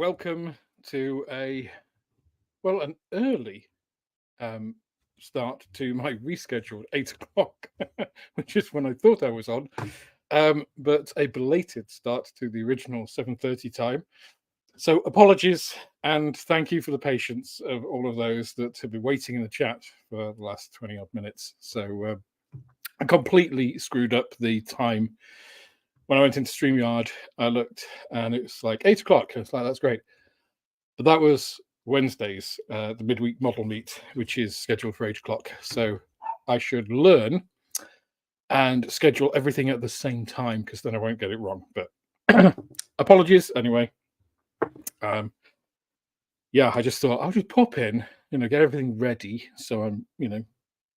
welcome to an early um, start to my rescheduled 8 o'clock, which is when I thought I was on, but a belated start to the original 7:30 time. So apologies and thank you for the patience of all of those that have been waiting in the chat for the last 20 odd minutes. So I completely screwed up the time. When I went into StreamYard, I looked and it was like 8 o'clock. I was like, that's great. But that was Wednesdays, the midweek model meet, which is scheduled for 8 o'clock. So I should learn and schedule everything at the same time because then I won't get it wrong. But apologies anyway. Yeah, I just thought I'll just pop in, get everything ready. So I'm,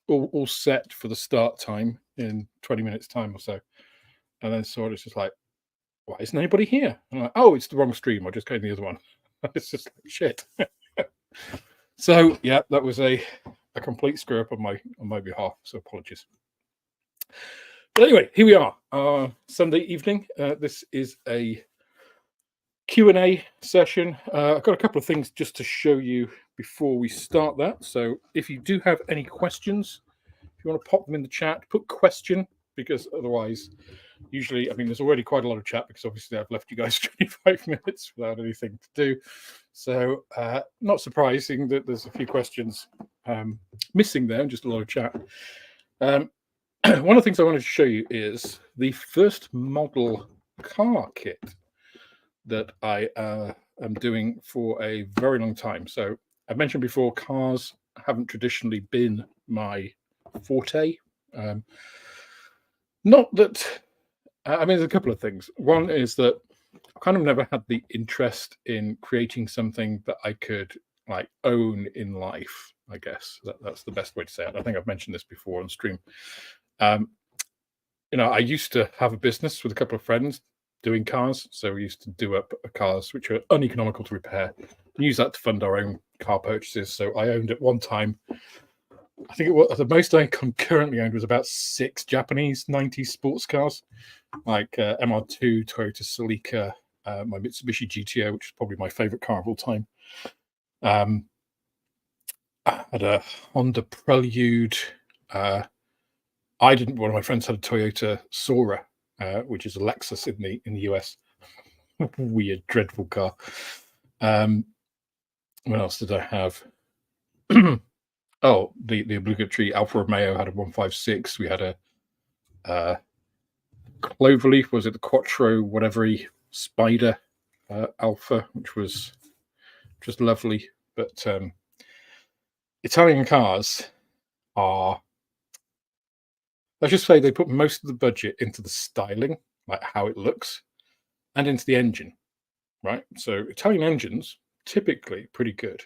all set for the start time in 20 minutes time or so. And then saw it's just like, why isn't anybody here? I'm like, oh, it's the wrong stream. I just came the other one. It's just like shit. So yeah, that was a complete screw up on my behalf. So apologies. But anyway, here we are. Sunday evening. This is a Q&A session. I've got a couple of things just to show you before we start that. So if you do have any questions, if you want to pop them in the chat, put question, because otherwise, usually, there's already quite a lot of chat because obviously I've left you guys 25 minutes without anything to do. So not surprising that there's a few questions missing there and just a lot of chat. One of the things I wanted to show you is the first model car kit that I am doing for a very long time. So I mentioned before, cars haven't traditionally been my forte. Not that, there's a couple of things. One is that I kind of never had the interest in creating something that I could own in life, I guess. That's the best way to say it. I think I've mentioned this before on stream. I used to have a business with a couple of friends doing cars. So we used to do up cars which are uneconomical to repair and use that to fund our own car purchases. So I owned at one time, I think it was the most I currently owned was about 6 Japanese 90s sports cars, like MR2, Toyota Celica, my Mitsubishi GTO, which is probably my favorite car of all time. I had a Honda Prelude. One of my friends had a Toyota Sora, which is a Lexus in the US. Weird, dreadful car. What else did I have? Oh, the obligatory Alfa Romeo had a 156. We had a Cloverleaf, was it the Quattro, whatever Spider Alpha, which was just lovely. But Italian cars are, let's just say they put most of the budget into the styling, like how it looks, and into the engine, right? So Italian engines, typically pretty good.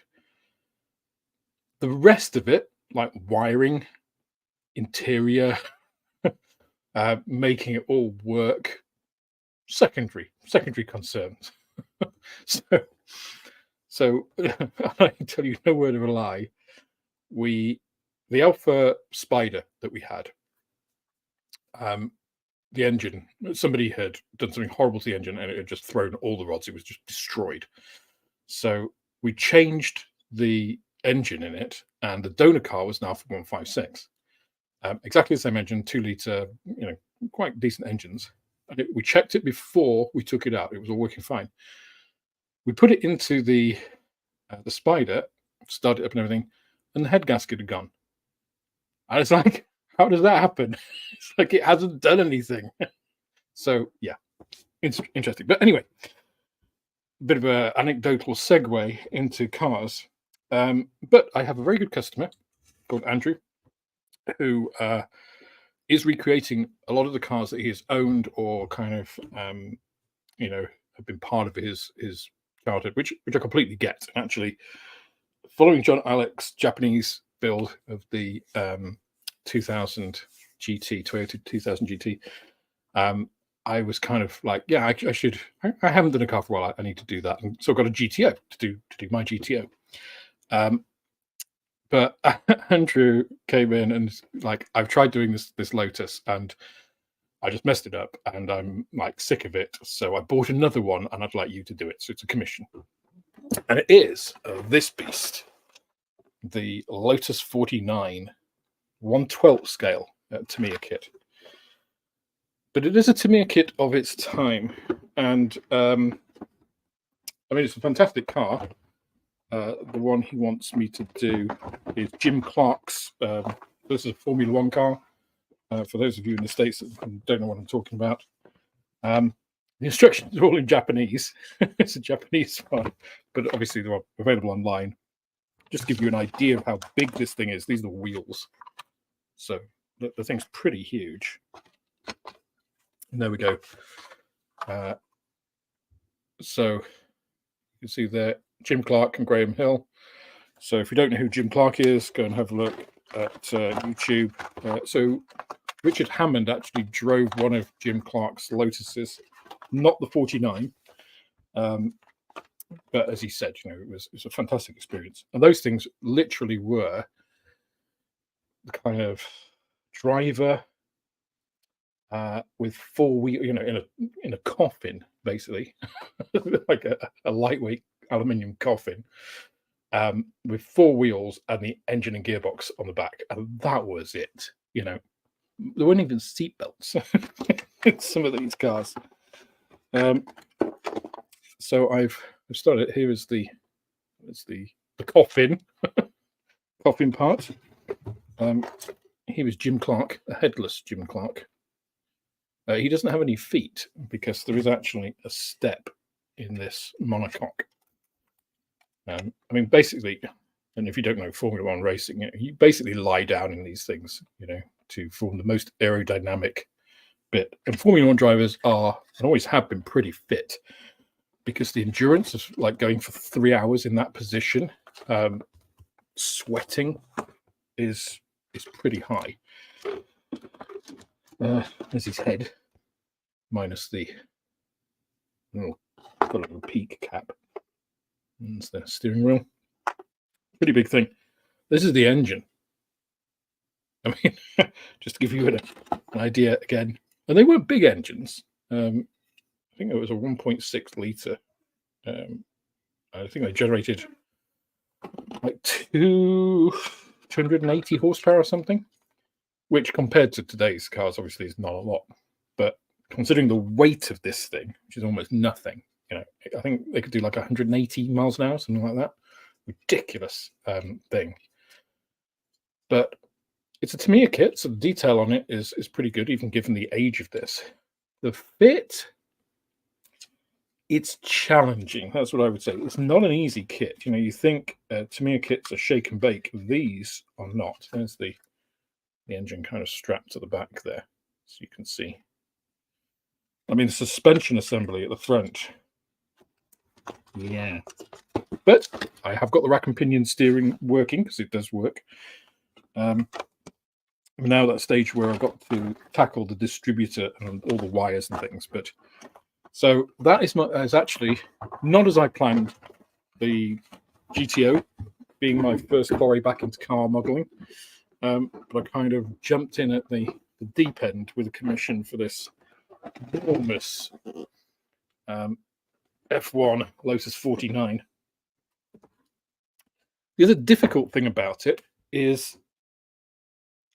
The rest of it, like wiring, interior, making it all work, secondary concerns. so I can tell you no word of a lie. The Alpha Spider that we had, the engine, somebody had done something horrible to the engine and it had just thrown all the rods. It was just destroyed. So we changed the engine in it, and the donor car was now for 156. Exactly the same engine, 2-litre, quite decent engines. And we checked it before we took it out. It was all working fine. We put it into the Spider, started it up and everything, and the head gasket had gone. And it's like, how does that happen? It's like it hasn't done anything. So yeah, interesting. But anyway, a bit of an anecdotal segue into cars. But I have a very good customer called Andrew, who is recreating a lot of the cars that he has owned or kind of, have been part of his childhood, which I completely get. And actually, following John Alex's Japanese build of the 2000 GT, Toyota 2000 GT, I was kind of like, yeah, I should. I haven't done a car for a while. I need to do that, and so I got a GTO to do my GTO. But Andrew came in and I've tried doing this Lotus and I just messed it up and I'm sick of it. So I bought another one and I'd like you to do it. So it's a commission. And it is this beast, the Lotus 49 1/12 scale Tamiya kit. But it is a Tamiya kit of its time, and I mean, it's a fantastic car. The one he wants me to do is Jim Clark's. This is a Formula One car. For those of you in the States that don't know what I'm talking about, the instructions are all in Japanese. It's a Japanese one, but obviously they're available online. Just to give you an idea of how big this thing is, these are the wheels. So the thing's pretty huge. And there we go. So you can see there, Jim Clark and Graham Hill. So if you don't know who Jim Clark is, go and have a look at YouTube. So Richard Hammond actually drove one of Jim Clark's Lotuses, not the 49. But as he said, you know, it was a fantastic experience. And those things literally were the kind of driver with four wheels, you know, in a coffin, basically, like a lightweight aluminium coffin, with four wheels and the engine and gearbox on the back, and that was it. You know, there weren't even seat belts in some of these cars. So I've started. Here is the coffin coffin part. Here is Jim Clark, a headless Jim Clark. He doesn't have any feet because there is actually a step in this monocoque. I mean, basically, and if you don't know Formula One racing, you basically lie down in these things, you know, to form the most aerodynamic bit. And Formula One drivers are, and always have been, pretty fit, because the endurance of like going for 3 hours in that position, sweating, is pretty high. There's his head, minus the little peak cap. And it's the steering wheel. Pretty big thing. This is the engine. I mean, just to give you an idea again. And they weren't big engines. I think it was a 1.6 litre. I think they generated like 280 horsepower or something, which compared to today's cars obviously is not a lot. But considering the weight of this thing, which is almost nothing, you know, I think they could do like 180 miles an hour, something like that. Ridiculous thing. But it's a Tamiya kit, so the detail on it is pretty good, even given the age of this. The fit, it's challenging. That's what I would say. It's not an easy kit. You know, you think Tamiya kits are shake and bake. These are not. There's the engine kind of strapped to the back there, so you can see. I mean, the suspension assembly at the front. Yeah. But I have got the rack and pinion steering working, because it does work. I'm now at that stage where I've got to tackle the distributor and all the wires and things. But so that is actually not as I planned. The GTO being my first foray back into car modeling, but I kind of jumped in at the deep end with a commission for this enormous F1 Lotus 49. The other difficult thing about it is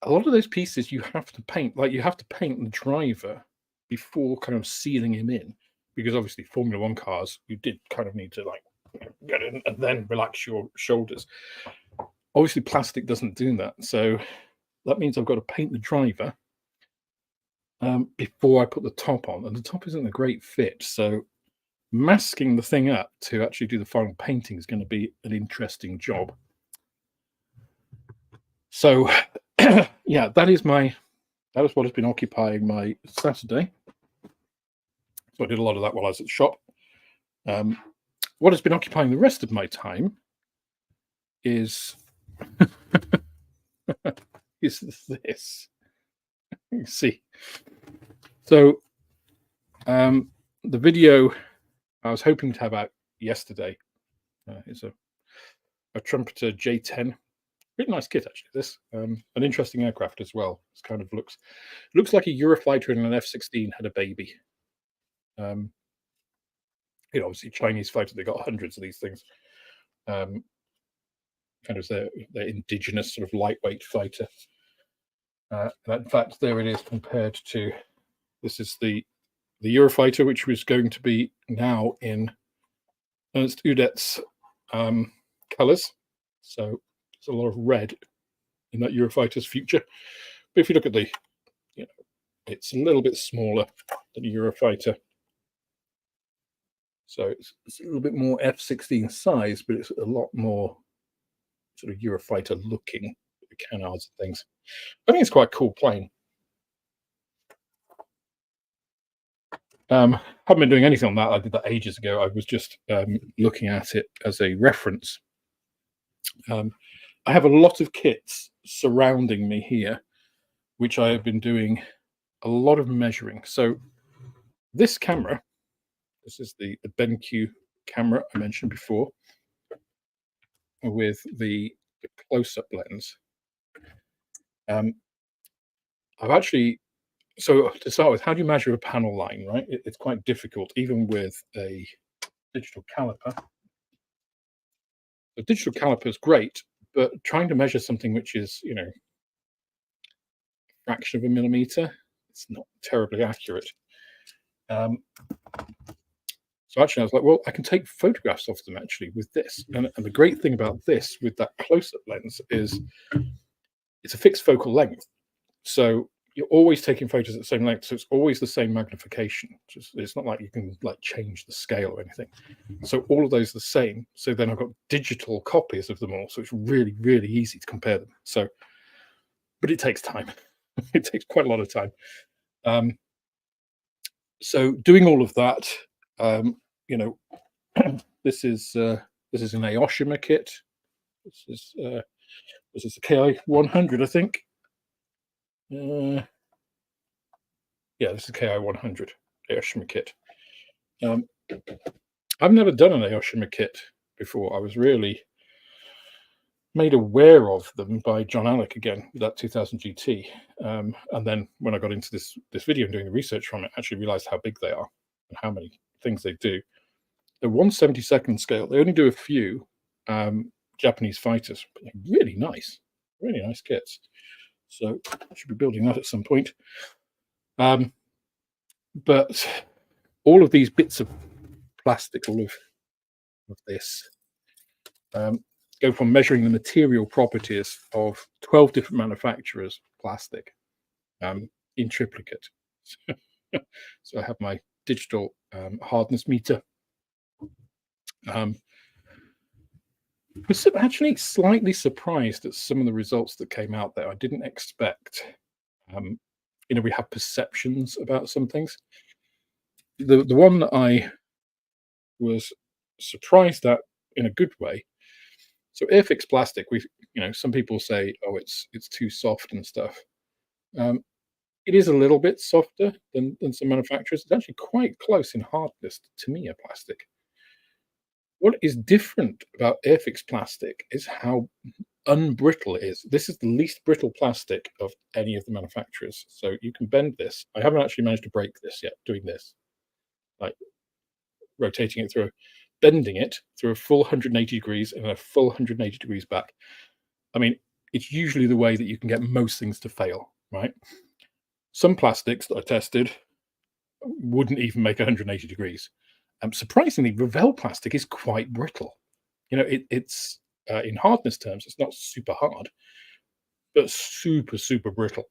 a lot of those pieces you have to paint. Like, you have to paint the driver before kind of sealing him in, because obviously Formula One cars, you did kind of need to like get in and then relax your shoulders. Obviously plastic doesn't do that, so that means I've got to paint the driver before I put the top on, and the top isn't a great fit, so masking the thing up to actually do the final painting is going to be an interesting job. So yeah, that is what has been occupying my Saturday. So I did a lot of that while I was at the shop. What has been occupying the rest of my time is this. You see. So the video I was hoping to have out yesterday is a Trumpeter J10. Pretty nice kit, actually. This an interesting aircraft as well. It kind of looks like a Eurofighter and an F-16 had a baby. Obviously Chinese fighter, they got hundreds of these things. Um, kind of their indigenous sort of lightweight fighter. And in fact, there it is compared to, this is the Eurofighter, which was going to be now in Ernst Udet's colours. So there's a lot of red in that Eurofighter's future. But if you look at the, it's a little bit smaller than a Eurofighter. So it's a little bit more F-16 size, but it's a lot more sort of Eurofighter looking, the canards and things. I think it's quite a cool plane. Haven't been doing anything on that. I did that ages ago. I was just looking at it as a reference. I have a lot of kits surrounding me here, which I have been doing a lot of measuring. So this camera, this is the BenQ camera I mentioned before, with the close-up lens. I've actually, so to start with, how do you measure a panel line, right? It's quite difficult, even with a digital caliper. The digital caliper is great, but trying to measure something which is, a fraction of a millimeter, it's not terribly accurate. So actually I was like, well, I can take photographs of them actually with this. And the great thing about this with that close-up lens is it's a fixed focal length. So you're always taking photos at the same length. So it's always the same magnification. It's not like you can like change the scale or anything. So all of those are the same. So then I've got digital copies of them all. So it's really, really easy to compare them. So, but it takes time. It takes quite a lot of time. So doing all of that, this is an Aoshima kit. This is a KI 100, I think. Yeah, this is KI 100 Aoshima kit. I've never done an Aoshima kit before. I was really made aware of them by John Alec again with that 2000 GT, and then when I got into this video and doing the research from it, I actually realized how big they are and how many things they do. They're 1/72 scale. They only do a few Japanese fighters, but they're really nice kits. So I should be building that at some point. But all of these bits of plastic, all of this, go from measuring the material properties of 12 different manufacturers' plastic in triplicate. So I have my digital hardness meter. Was actually slightly surprised at some of the results that came out there. I didn't expect. We have perceptions about some things. The one that I was surprised at in a good way. So Airfix plastic, some people say, oh, it's too soft and stuff. It is a little bit softer than some manufacturers. It's actually quite close in hardness to Tamiya plastic. What is different about Airfix plastic is how unbrittle it is. This is the least brittle plastic of any of the manufacturers. So you can bend this. I haven't actually managed to break this yet, doing this, like rotating it through, bending it through a full 180 degrees and a full 180 degrees back. I mean, it's usually the way that you can get most things to fail, right? Some plastics that I tested wouldn't even make 180 degrees. Surprisingly, Revell plastic is quite brittle. It's in hardness terms, it's not super hard, but super, super brittle.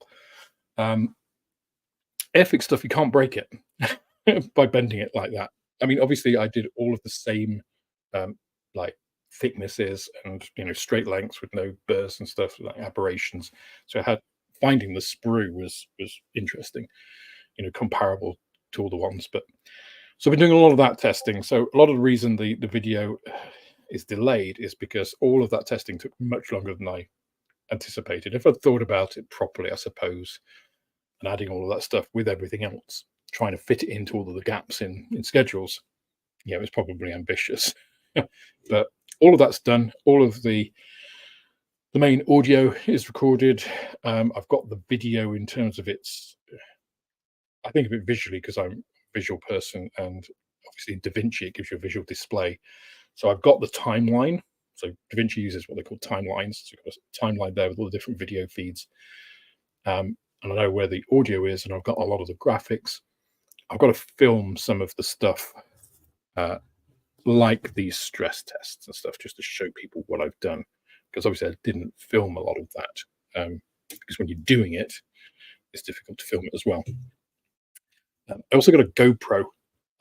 Airfix stuff, you can't break it by bending it like that. I mean, obviously, I did all of the same like thicknesses and straight lengths with no burrs and stuff, like aberrations. So finding the sprue was interesting, comparable to all the ones. But so I've been doing a lot of that testing. So a lot of the reason the video is delayed is because all of that testing took much longer than I anticipated. If I'd thought about it properly, I suppose, and adding all of that stuff with everything else, trying to fit it into all of the gaps in schedules, it was probably ambitious. But all of that's done. All of the main audio is recorded. I've got the video in terms of I think of it visually because I'm a visual person, and obviously in DaVinci, it gives you a visual display. So I've got the timeline. So DaVinci uses what they call timelines. So you've got a timeline there with all the different video feeds. And I know where the audio is, and I've got a lot of the graphics. I've got to film some of the stuff, uh, like these stress tests and stuff, just to show people what I've done. Because obviously I didn't film a lot of that. Because when you're doing it, it's difficult to film it as well. I also got a GoPro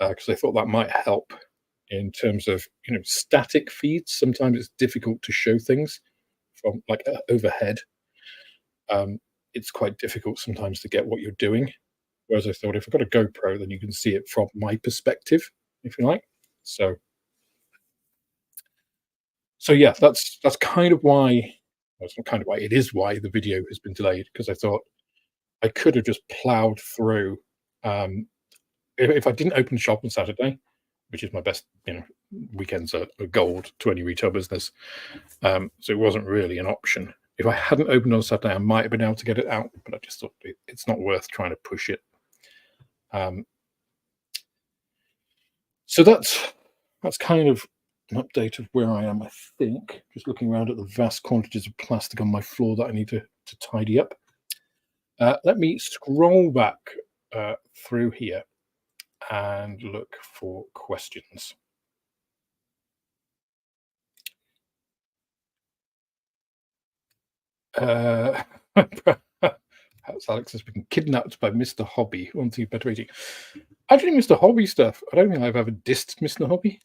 because I thought that might help in terms of static feeds. Sometimes it's difficult to show things from like overhead. It's quite difficult sometimes to get what you're doing. Whereas I thought if I've got a GoPro, then you can see it from my perspective, if you like. So yeah, that's kind of why. Well, it's not kind of why. It is why the video has been delayed, because I thought I could have just plowed through. If I didn't open shop on Saturday, which is my best, weekends are gold to any retail business. So it wasn't really an option. If I hadn't opened on Saturday, I might have been able to get it out, but I just thought it's not worth trying to push it. So that's kind of an update of where I am, I think. Just looking around at the vast quantities of plastic on my floor that I need to tidy up. Let me scroll back through here and look for questions. Perhaps Alex has been kidnapped by Mr. Hobby, wanting better rating. Actually, Mr. Hobby stuff, I don't think I've ever dissed Mr. Hobby.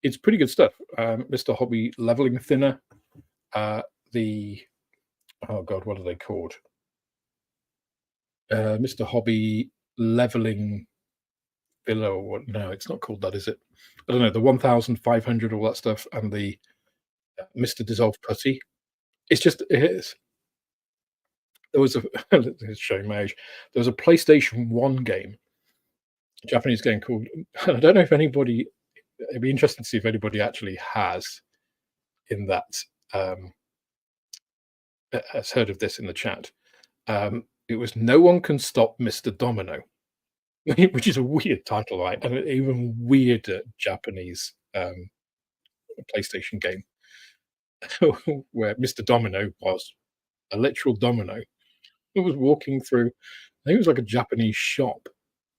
It's pretty good stuff. Mr. Hobby leveling thinner. Oh god, what are they called? Mr. Hobby leveling filler, or what? No, it's not called that, is it? I don't know. The 1500, all that stuff, and the Mr. Dissolve Putty. It's just it is. There was a it's showing my age. There was a PlayStation 1 game, a Japanese game called. I don't know if anybody. It'd be interesting to see if anybody actually has in that has heard of this in the chat. It was No One Can Stop Mr. Domino, which is a weird title, right? And an even weirder Japanese PlayStation game, where Mr. Domino was a literal domino who was walking through. I think it was like a Japanese shop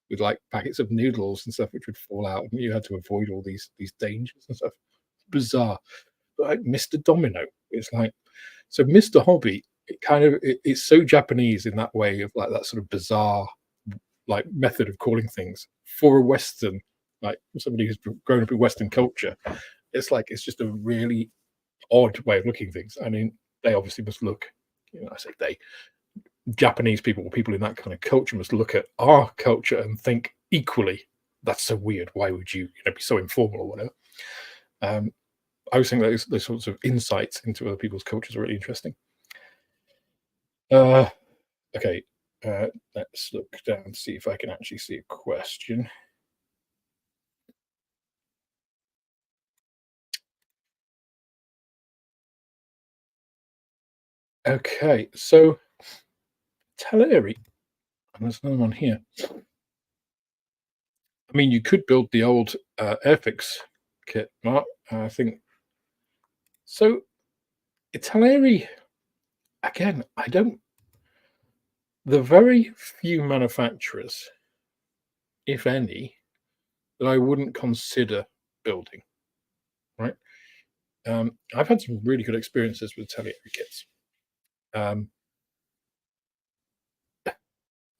with like packets of noodles and stuff which would fall out, and you had to avoid all these dangers and stuff. Bizarre, but like Mr. Domino, it's like so. Mr. Hobby, it's so Japanese in that way of like that sort of bizarre like method of calling things for a Western, like somebody who's grown up in Western culture. It's just a really odd way of looking at things. I mean, they obviously must look. I say they. Japanese people or people in that kind of culture must look at our culture and think equally. That's so weird. Why would you, be so informal or whatever? I always think those sorts of insights into other people's cultures are really interesting. Okay, let's look down and see if I can actually see a question. Okay, so Teleri, and there's another one here. I mean, you could build the old Airfix kit, Mark. I think so. Teleri, again, I don't. The very few manufacturers, if any, that I wouldn't consider building, right? I've had some really good experiences with Teleri kits.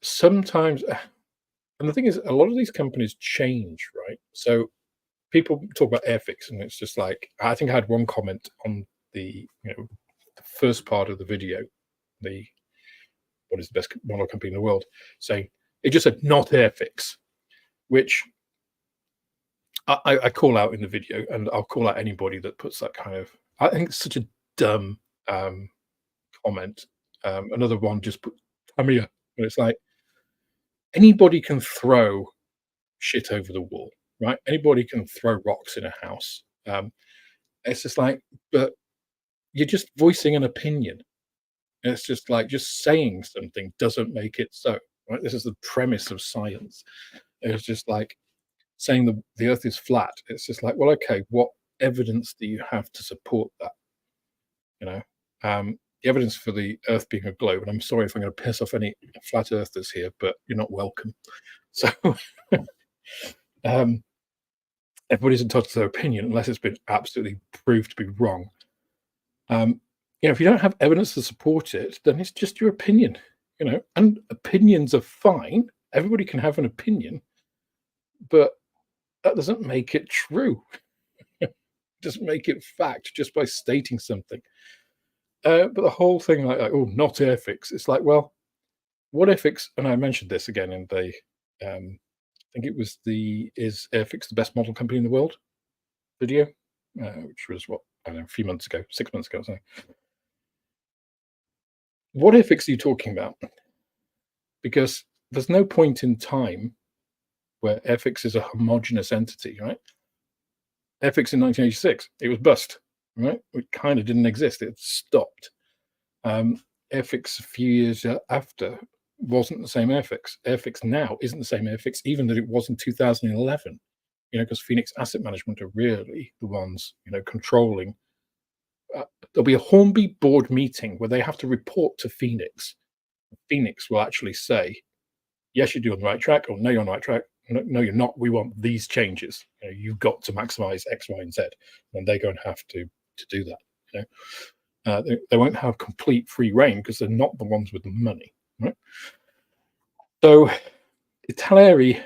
Sometimes, and the thing is, a lot of these companies change, right? So people talk about Airfix, and it's just like I think I had one comment on the the first part of the video, the what is the best model company in the world, saying it just said not Airfix, which I call out in the video, and I'll call out anybody that puts that kind of. I think it's such a dumb comment. Another one just put Tamiya, and it's like anybody can throw shit over the wall, right? Anybody can throw rocks in a house. It's just like, but you're just voicing an opinion. It's just like just saying something doesn't make it so. Right? This is the premise of science. It's just like saying the Earth is flat. It's just like, well, okay, what evidence do you have to support that? You know, the evidence for the Earth being a globe. And I'm sorry if I'm going to piss off any flat earthers here, but you're not welcome. So um, everybody's entitled to their opinion unless it's been absolutely proved to be wrong. If you don't have evidence to support it, then it's just your opinion. And opinions are fine. Everybody can have an opinion, but that doesn't make it true. It doesn't make it fact just by stating something. But the whole thing, like, oh, not Airfix. It's like, well, what Airfix? And I mentioned this again in the, I think it was is Airfix the best model company in the world video, which was what, I don't know, a few months ago, 6 months ago. So, what Airfix are you talking about? Because there's no point in time where Airfix is a homogenous entity, right? Airfix in 1986, it was bust, right? It kind of didn't exist. It stopped. Airfix a few years after wasn't the same Airfix. Airfix now isn't the same Airfix even that it was in 2011. Because Phoenix Asset Management are really the ones, controlling. There'll be a Hornby board meeting where they have to report to Phoenix. Phoenix will actually say, yes, you're on the right track, or no, you're on the right track. No, you're not. We want these changes. You've got to maximize X, Y, and Z, and they're going to have to do that. They won't have complete free reign because they're not the ones with the money, right? So, Italeri,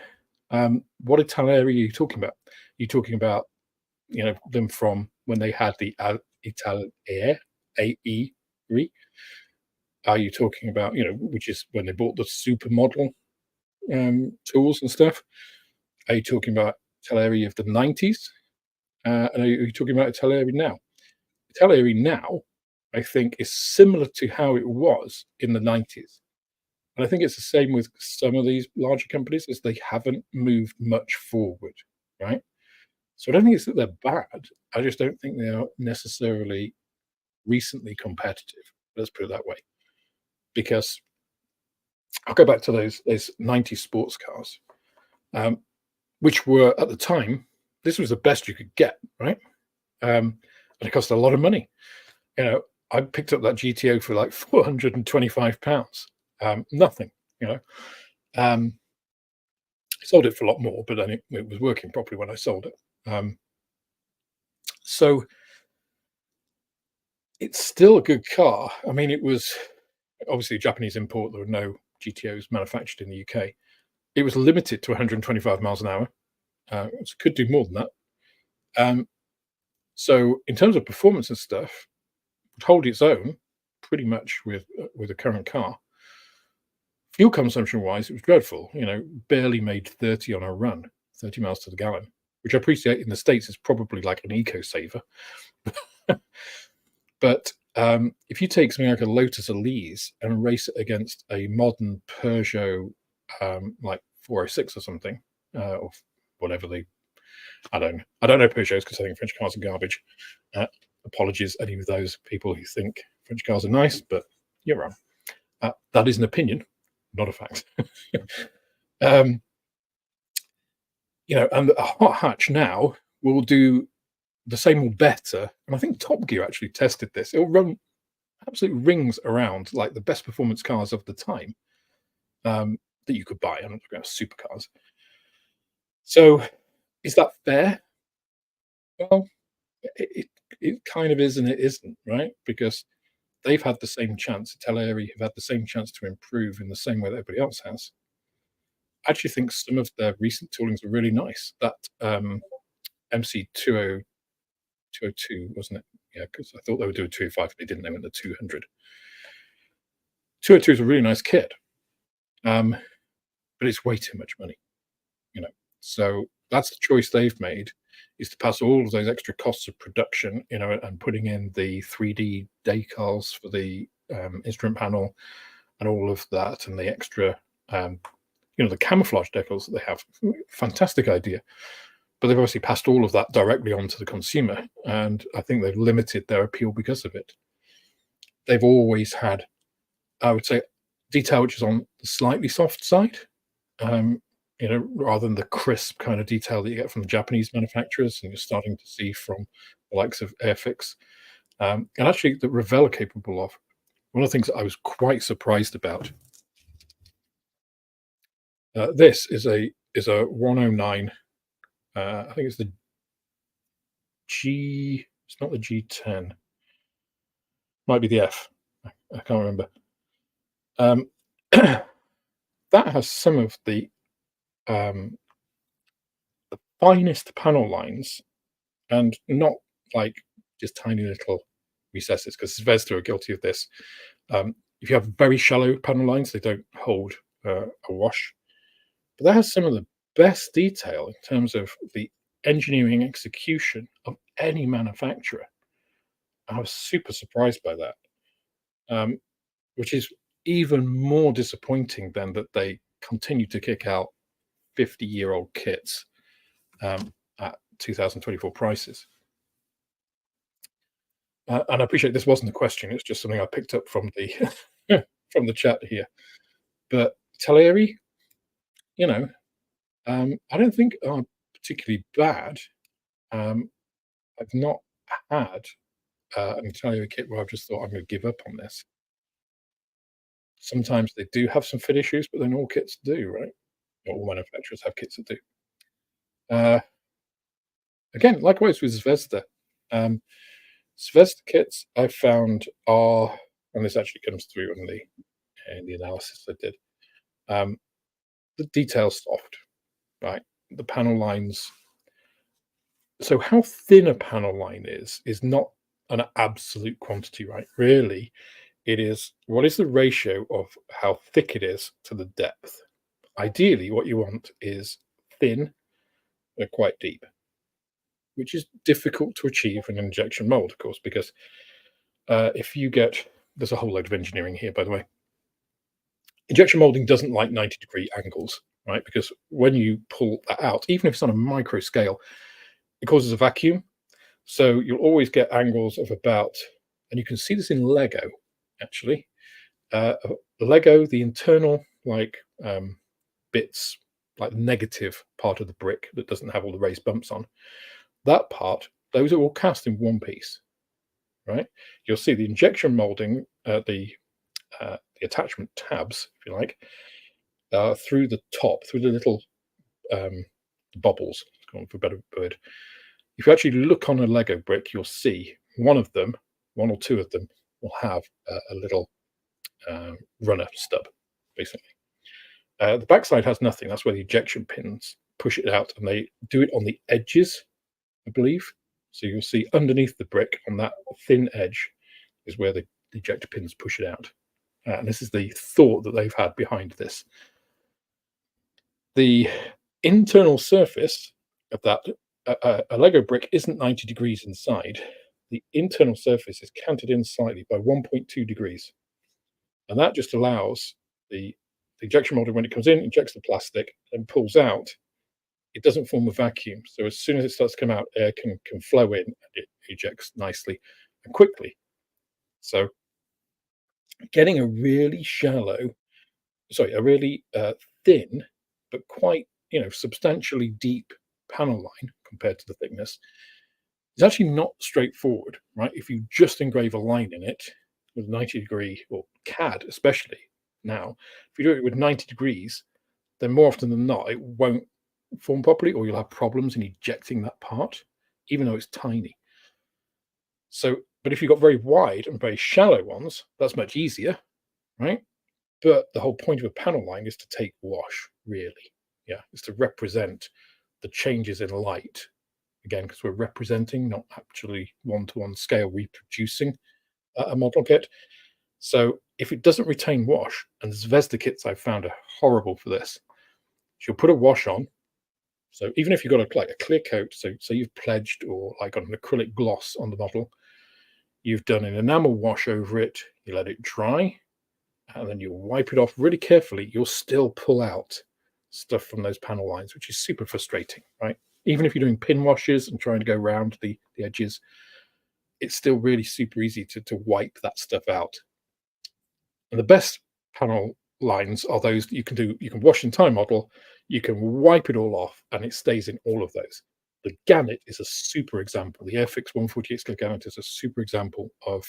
what Italeri are you talking about? You're talking about, them from when they had the Italiere AE3. Are you talking about, which is when they bought the supermodel tools and stuff? Are you talking about Italeri of the 90s? And are you talking about Italeri now? Italeri now, I think, is similar to how it was in the 90s. And I think it's the same with some of these larger companies, as they haven't moved much forward, right? So I don't think it's that they're bad. I just don't think they are necessarily recently competitive. Let's put it that way. Because I'll go back to those 90s sports cars, which were at the time, this was the best you could get, right? And it cost a lot of money. I picked up that GTO for like £425. Nothing, sold it for a lot more, but then it was working properly when I sold it. So it's still a good car. I mean, it was obviously a Japanese import. There were no GTOs manufactured in the UK. It was limited to 125 miles an hour. So it could do more than that. So in terms of performance and stuff, it would hold its own pretty much with a current car. Fuel consumption wise, it was dreadful. Barely made 30 on a run, 30 miles to the gallon, which I appreciate in the States is probably like an eco saver. But if you take something like a Lotus Elise and race it against a modern Peugeot, like 406 or something, or whatever I don't know Peugeots because I think French cars are garbage. Apologies, any of those people who think French cars are nice, but you're wrong. That is an opinion, not a fact. And a hot hatch now will do the same or better. And I think Top Gear actually tested this. It'll run absolute rings around like the best performance cars of the time that you could buy. I'm not talking about supercars. So is that fair? Well, it kind of is and it isn't, right? Because they've had the same chance. Italeri have had the same chance to improve in the same way that everybody else has. I actually think some of their recent toolings are really nice. That MC 202, wasn't it? Yeah, because I thought they would do a 205, they didn't. They went to 200. 202 is a really nice kit, but it's way too much money. So that's the choice they've made, is to pass all of those extra costs of production, and putting in the 3D decals for the instrument panel and all of that, and the extra, the camouflage decals that they have. Fantastic idea. But they've obviously passed all of that directly onto the consumer, and I think they've limited their appeal because of it. They've always had, I would say, detail which is on the slightly soft side. rather than the crisp kind of detail that you get from the Japanese manufacturers, and you're starting to see from the likes of Airfix, and actually that Revell are capable of. One of the things that I was quite surprised about. This is a 109. I think it's the G. It's not the G10. Might be the F. I can't remember. Um, that has some of um, the finest panel lines, and not like just tiny little recesses. Because Zvezda are guilty of this. If you have very shallow panel lines, they don't hold a wash. But that has some of the best detail in terms of the engineering execution of any manufacturer. I was super surprised by that, um, which is even more disappointing than that they continue to kick out 50-year-old kits at 2024 prices. And I appreciate this wasn't a question; it's just something I picked up from the from the chat here. But Teleri, you know, I don't think are particularly bad. Um, I've not had an Italian kit where I've just thought I'm going to give up on this. Sometimes they do have some fit issues, but then all kits do, right? Not all manufacturers have kits that do. Uh, Again, likewise with Zvezda. Um, Zvezda kits I found are, and this actually comes through in the analysis I did. Um, the detail's soft, right? The panel lines. So how thin a panel line is not an absolute quantity, right? Really, it is what is the ratio of how thick it is to the depth. Ideally, what you want is thin but quite deep, which is difficult to achieve in injection mold, of course, because if you get, there's a whole load of engineering here, by the way. Injection molding doesn't like 90-degree angles, right? Because when you pull that out, even if it's on a micro scale, it causes a vacuum. So you'll always get angles of about, and you can see this in Lego, actually. Lego, the internal bits, like the negative part of the brick that doesn't have all the raised bumps on, that part, those are all cast in one piece, right? You'll see the injection molding, the attachment tabs, if you like, through the top, through the little bubbles, for a better word. If you actually look on a Lego brick, you'll see one or two of them will have a little runner stub, basically. The backside has nothing. That's where the ejection pins push it out, and they do it on the edges, I believe. So you'll see underneath the brick on that thin edge is where the ejector pins push it out. And this is the thought that they've had behind this. The internal surface of that, a Lego brick isn't 90 degrees inside. The internal surface is canted in slightly by 1.2 degrees. And that just allows the injection molding, when it comes in, injects the plastic and pulls out, it doesn't form a vacuum. So as soon as it starts to come out, air can flow in, and it ejects nicely and quickly. So getting a really a really thin, but quite, substantially deep panel line compared to the thickness is actually not straightforward, right? If you just engrave a line in it with 90-degree, or CAD especially now, if you do it with 90 degrees, then more often than not, it won't form properly, or you'll have problems in ejecting that part, even though it's tiny. So, but if you've got very wide and very shallow ones, that's much easier, right? But the whole point of a panel line is to take wash, really. Yeah, is to represent the changes in light. Again, because we're representing, not actually one-to-one scale reproducing a model kit. So if it doesn't retain wash, and Zvezda kits I've found are horrible for this, you'll put a wash on. So even if you've got a clear coat, so you've pledged or like got an acrylic gloss on the model, you've done an enamel wash over it, you let it dry, and then you wipe it off really carefully, you'll still pull out stuff from those panel lines, which is super frustrating, right? Even if you're doing pin washes and trying to go around the edges, it's still really super easy to wipe that stuff out. And the best panel lines are those that you can wash in time model, You can wipe it all off, and it stays in all of those. The Gannet is a super example. The Airfix 148 scale Gannet is a super example of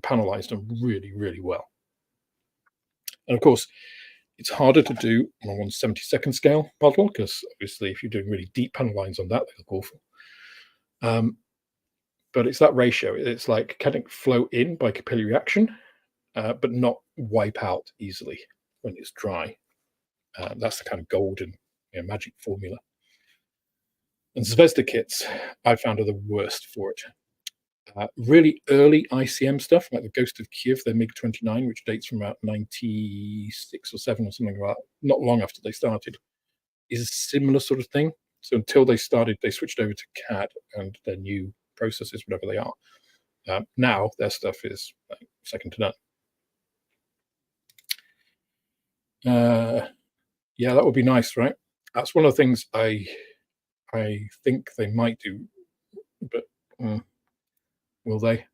panelized and really, really well. And of course, it's harder to do on a 1/72nd scale model because obviously, if you're doing really deep panel lines on that, they look awful. But it's that ratio. It's like, can it flow in by capillary action, but not wipe out easily when it's dry? That's the kind of golden, magic formula. And Zvezda kits, I found, are the worst for it. Really early ICM stuff, like the Ghost of Kiev, their MiG-29, which dates from about 96 or 7 or something like that, not long after they started, is a similar sort of thing. So until they switched over to CAD and their new processes, whatever they are. Now their stuff is second to none. Yeah, that would be nice, right? That's one of the things I think they might do, but will they?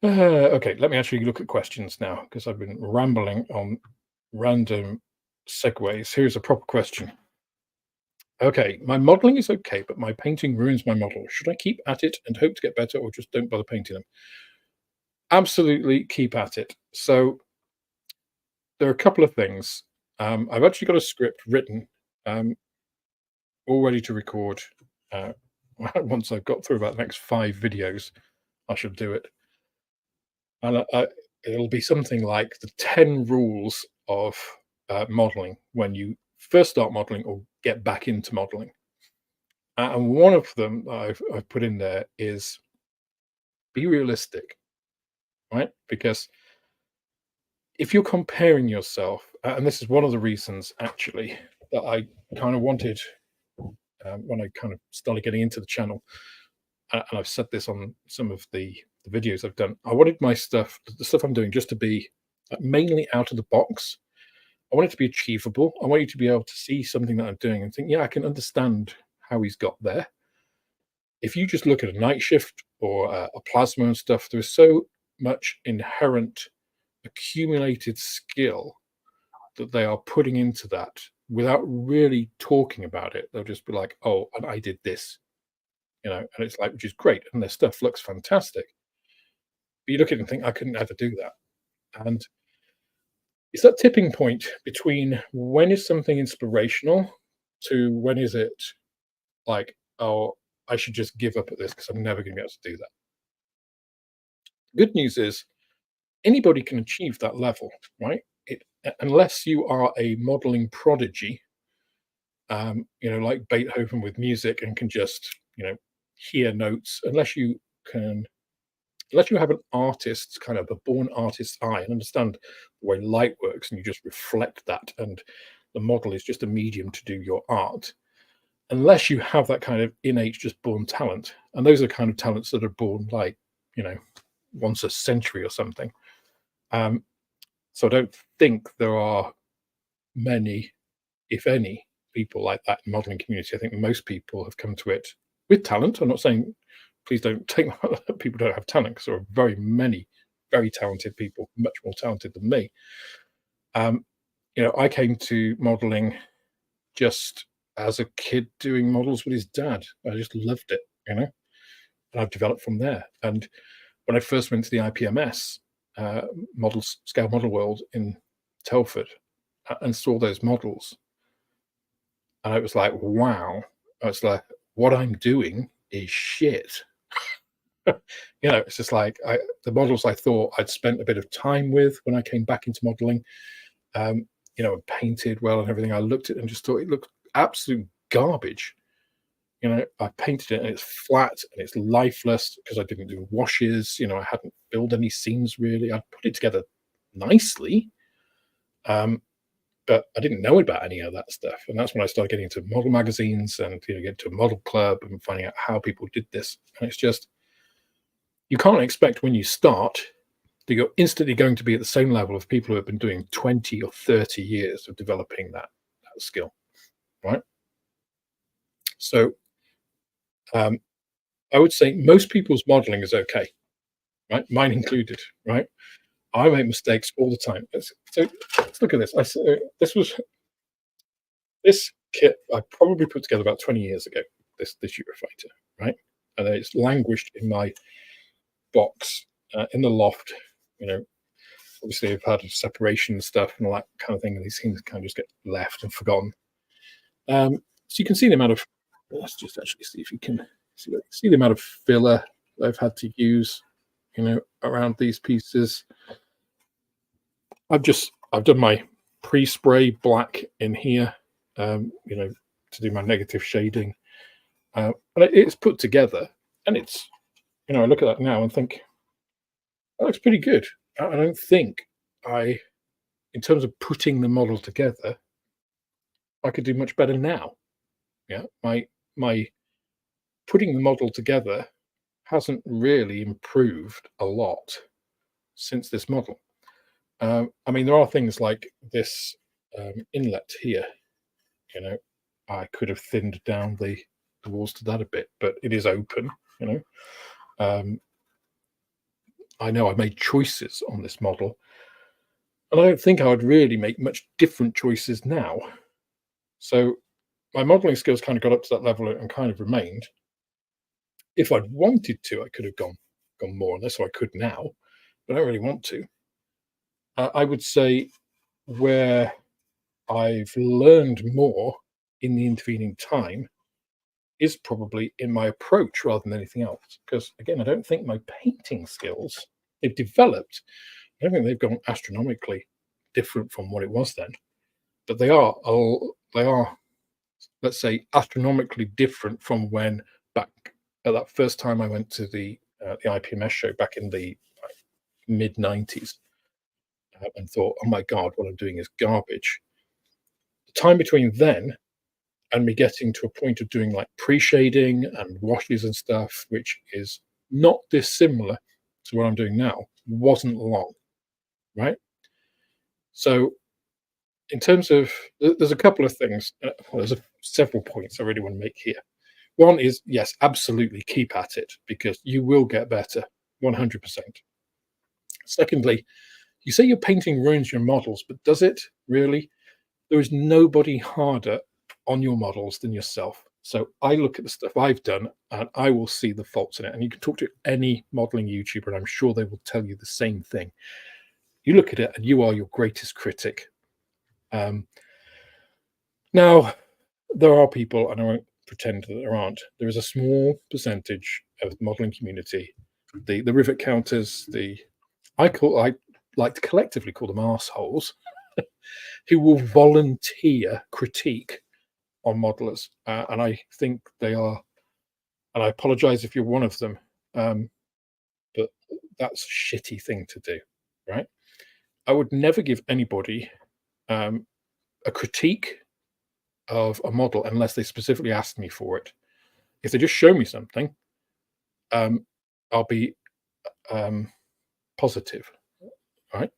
Okay, let me actually look at questions now because I've been rambling on random segues. Here's a proper question. Okay, my modeling is okay, but my painting ruins my model. Should I keep at it and hope to get better, or just don't bother painting them? Absolutely keep at it. So there are a couple of things. I've actually got a script written, all ready to record. Once I've got through about the next 5 videos, I should do it. And it'll be something like the 10 rules of modeling when you first start modeling or get back into modeling. And one of them I've put in there is be realistic, right? Because if you're comparing yourself, and this is one of the reasons actually that I kind of wanted when I kind of started getting into the channel, and I've said this on some of the videos I've done, I wanted my stuff, the stuff I'm doing, just to be mainly out of the box. I want it to be achievable. I want you to be able to see something that I'm doing and think, yeah, I can understand how he's got there. If you just look at a night shift or a plasma and stuff, there's so much inherent accumulated skill that they are putting into that without really talking about it. They'll just be like, oh, and I did this, and it's like, which is great. And their stuff looks fantastic. But you look at it and think, I couldn't ever do that. And it's that tipping point between when is something inspirational to when is it like, oh, I should just give up at this because I'm never going to be able to do that. The good news is anybody can achieve that level, right? Unless you are a modeling prodigy, like Beethoven with music and can just, hear notes, unless you have an artist's kind of a born artist's eye and understand the way light works and you just reflect that and the model is just a medium to do your art, unless you have that kind of innate just born talent, and those are kind of talents that are born like, once a century or something. So I don't think there are many, if any, people like that in the modeling community. I think most people have come to it with talent. I'm not saying, please don't take that people don't have talent, because there are very many very talented people, much more talented than me. I came to modeling just as a kid doing models with his dad. I just loved it, and I've developed from there. And when I first went to the IPMS scale model world in Telford and saw those models, and it was like, wow. I was like, what I'm doing is shit. It's just like the models I thought I'd spent a bit of time with when I came back into modeling, painted well and everything. I looked at it and just thought it looked absolute garbage. I painted it and it's flat and it's lifeless because I didn't do washes. I hadn't filled any seams really. I put it together nicely, but I didn't know about any of that stuff. And that's when I started getting into model magazines and get to a model club and finding out how people did this. And it's just, you can't expect when you start that you're instantly going to be at the same level of people who have been doing 20 or 30 years of developing that skill, right? So I would say most people's modeling is okay, right? Mine included, right? I make mistakes all the time. So let's look at this. This kit I probably put together about 20 years ago. This Eurofighter, right? And it's languished in my box in the loft. You know, obviously I've had a separation and stuff and all that kind of thing, and these things kind of just get left and forgotten. So you can see the amount of. Let's just actually see if you can see the amount of filler I've had to use, around these pieces. I've done my pre-spray black in here, to do my negative shading, and it's put together, and it's, I look at that now and think that looks pretty good. I don't think in terms of putting the model together, I could do much better now. Yeah, my putting the model together hasn't really improved a lot since this model. I mean, there are things like this inlet here. I could have thinned down the walls to that a bit, but it is open. I know I made choices on this model, and I don't think I would really make much different choices now. So my modeling skills kind of got up to that level and kind of remained. If I'd wanted to, I could have gone more on this, so I could now, but I don't really want to. I would say where I've learned more in the intervening time is probably in my approach rather than anything else. Because again, I don't think my painting skills, they've developed. I don't think they've gone astronomically different from what it was then, but they are, let's say, astronomically different from when back at that first time I went to the IPMS show back in the mid 90s and thought, oh my God, what I'm doing is garbage. The time between then and me getting to a point of doing like pre-shading and washes and stuff, which is not dissimilar to what I'm doing now, wasn't long, right? So in terms of, there's a couple of things, several points I really want to make here. One is, yes, absolutely keep at it, because you will get better, 100%. Secondly, you say your painting ruins your models, but does it really? There is nobody harder on your models than yourself. So I look at the stuff I've done and I will see the faults in it. And you can talk to any modeling YouTuber and I'm sure they will tell you the same thing. You look at it and you are your greatest critic. Now, there are people, and I won't pretend that there aren't, there is a small percentage of the modeling community, the rivet counters, I like to collectively call them arseholes, who will volunteer critique on modelers, and I think they are, and I apologize if you're one of them, but that's a shitty thing to do, right? I would never give anybody a critique of a model unless they specifically asked me for it. If they just show me something, I'll be positive, right?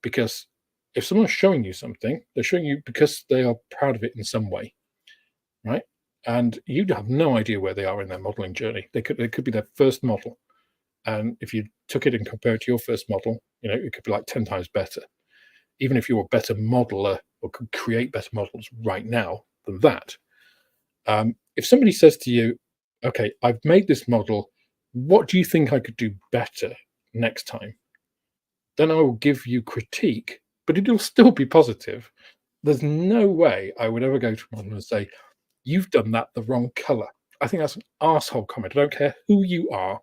Because if someone's showing you something, they're showing you because they are proud of it in some way, right? And you have no idea where they are in their modeling journey. It could be their first model, and if you took it and compared it to your first model, it could be like 10 times better. Even if you're a better modeler or could create better models right now than that, if somebody says to you, "Okay, I've made this model. What do you think I could do better next time?" Then I will give you critique, but it'll still be positive. There's no way I would ever go to a model and say, "You've done that the wrong color." I think that's an arsehole comment. I don't care who you are.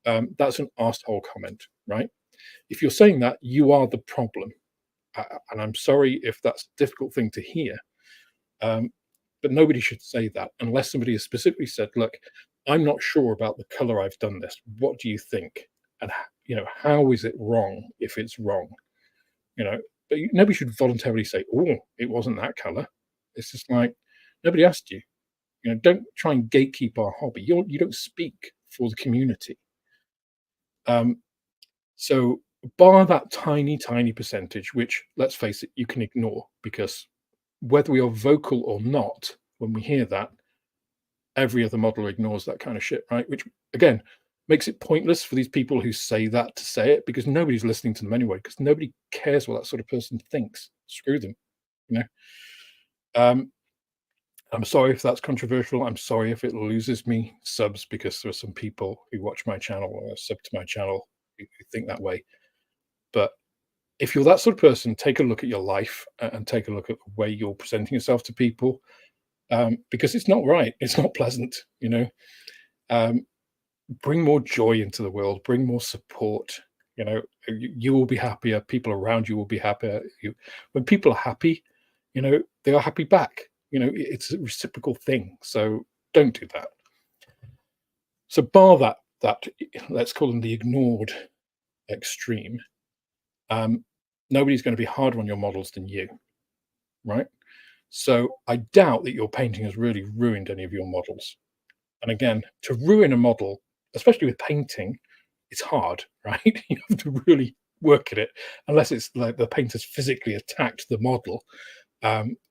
That's an arsehole comment, right? If you're saying that, you are the problem. And I'm sorry if that's a difficult thing to hear. But nobody should say that unless somebody has specifically said, look, I'm not sure about the color I've done this. What do you think? And, how is it wrong if it's wrong? But nobody should voluntarily say, oh, it wasn't that color. It's just like, nobody asked you. Don't try and gatekeep our hobby. You don't speak for the community. So bar that tiny, tiny percentage, which, let's face it, you can ignore, because whether we are vocal or not, when we hear that, every other modeler ignores that kind of shit, right? Which, again, makes it pointless for these people who say that to say it, because nobody's listening to them anyway, because nobody cares what that sort of person thinks. Screw them, you know. Um, I'm sorry if that's controversial. I'm sorry if it loses me subs, because there are some people who watch my channel or sub to my channel who think that way. But if you're that sort of person, take a look at your life and take a look at the way you're presenting yourself to people, because it's not right. It's not pleasant, you know. Um, bring more joy into the world. Bring more support. You know, you will be happier. People around you will be happier. When people are happy, you know, they are happy back. You know, it's a reciprocal thing. So don't do that. So bar that let's call them the ignored extreme. Um, nobody's going to be harder on your models than you, right? So I doubt that your painting has really ruined any of your models. And again, to ruin a model, especially with painting, it's hard, right? You have to really work at it. Unless it's like the painter's physically attacked the model,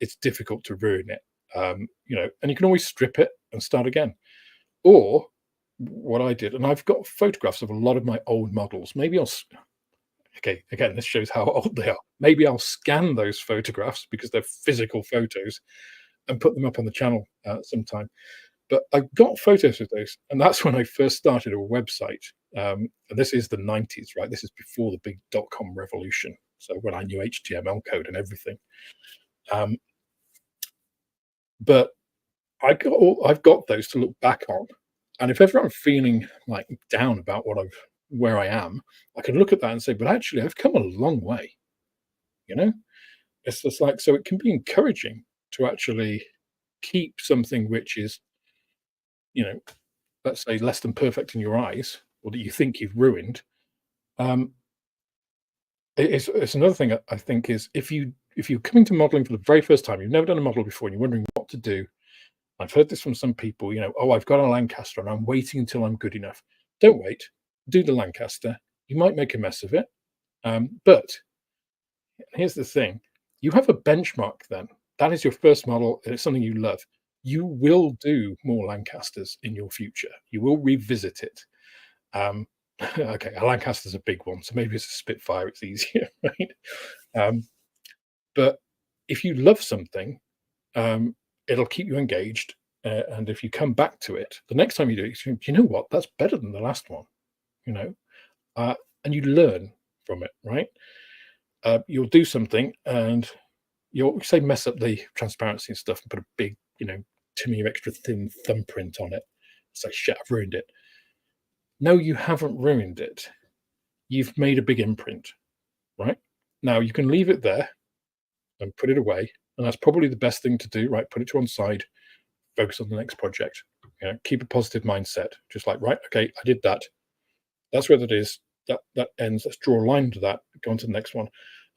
it's difficult to ruin it. You know, and you can always strip it and start again. Or what I did, and I've got photographs of a lot of my old models. Maybe okay, again, this shows how old they are. Maybe I'll scan those photographs because they're physical photos and put them up on the channel sometime. But I got photos of those, and that's when I first started a website. And this is the 90s, right? This is before the big .com revolution. So when I knew HTML code and everything. Um, but I've got those to look back on. And if ever I'm feeling like down about where I am, I can look at that and say, but actually I've come a long way, you know? It's just like, so it can be encouraging to actually keep something which is, you know, let's say less than perfect in your eyes, or that you think you've ruined. Um, it's another thing I think is, if you're coming to modeling for the very first time, you've never done a model before, and you're wondering what to do. I've heard this from some people, you know, oh, I've got a Lancaster and I'm waiting until I'm good enough. Don't wait. Do the Lancaster. You might make a mess of it, but here's the thing: you have a benchmark. Then that is your first model, and it's something you love. You will do more Lancasters in your future. You will revisit it. Um, okay, a Lancaster's a big one, so maybe it's a Spitfire. It's easier, right? Um, but if you love something, it'll keep you engaged. And if you come back to it, the next time you do it, you think, you know what? That's better than the last one. You know, and you learn from it, right? You'll do something, and you'll say mess up the transparency and stuff, and put a big, you know, 2 mm extra thin thumbprint on it. Say, shit, I've ruined it. No, you haven't ruined it. You've made a big imprint, right? Now you can leave it there and put it away, and that's probably the best thing to do, right? Put it to one side, focus on the next project. You know, keep a positive mindset. Just like, right, okay, I did that. That's where that is. That ends. Let's draw a line to that. Go on to the next one.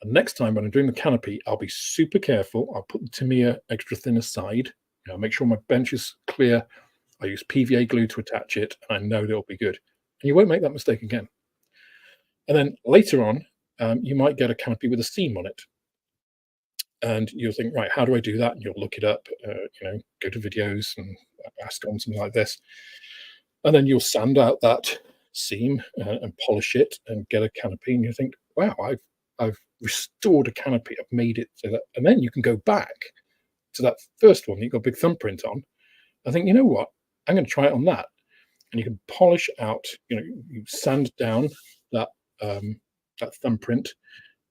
And next time when I'm doing the canopy, I'll be super careful. I'll put the Tamiya extra thin aside. You know, make sure my bench is clear. I use PVA glue to attach it, and I know that it'll be good. And you won't make that mistake again. And then later on, you might get a canopy with a seam on it. And you'll think, right, how do I do that? And you'll look it up, you know, go to videos and ask on something like this. And then you'll sand out that seam and polish it and get a canopy. And you think, wow, I've restored a canopy. I've made it so that, and then you can go back to that first one that you got a big thumbprint on. I think, you know what? I'm going to try it on that. And you can polish out, you know, you sand down that that thumbprint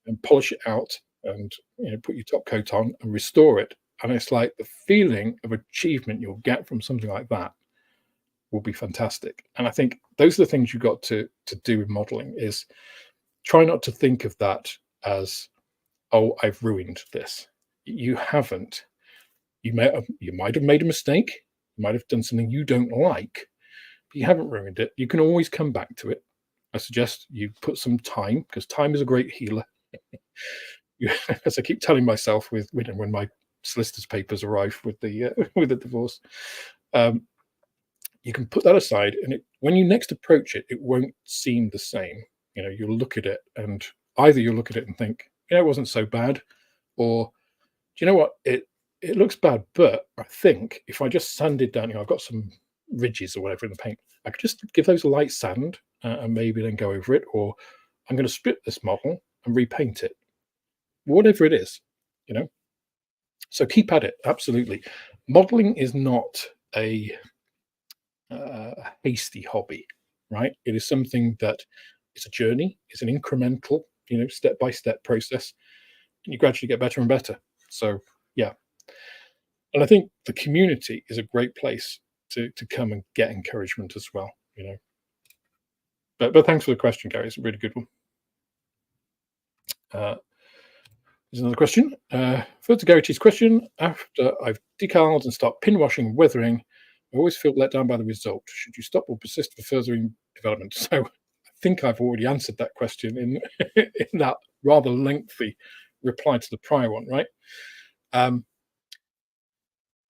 and polish it out, and you know, put your top coat on and restore it. And it's like the feeling of achievement you'll get from something like that will be fantastic. And I think those are the things you've got to do with modeling, is try not to think of that as, oh, I've ruined this. You haven't. You might have made a mistake. You might have done something you don't like, but you haven't ruined it. You can always come back to it. I suggest you put some time, because time is a great healer. As I keep telling myself with when my solicitor's papers arrive with the with the divorce, um, you can put that aside, and when you next approach it, it won't seem the same. You know, you'll look at it, and either you'll look at it and think, you know, it wasn't so bad, or do you know what, it looks bad, but I think if I just sanded down, you know, I've got some ridges or whatever in the paint. I could just give those a light sand and maybe then go over it, or I'm going to split this model and repaint it, whatever it is, you know. So keep at it, absolutely. Modeling is not a hasty hobby, right? It is something that is a journey, it's an incremental, step by step process, and you gradually get better and better. So yeah, and I think the community is a great place to come and get encouragement as well. But thanks for the question, Gary. It's a really good one. There's another question. Further to Gary T's question, after I've decaled and start pin washing and weathering, I always feel let down by the result. Should you stop or persist for further development? So I think I've already answered that question in in that rather lengthy reply to the prior one, right?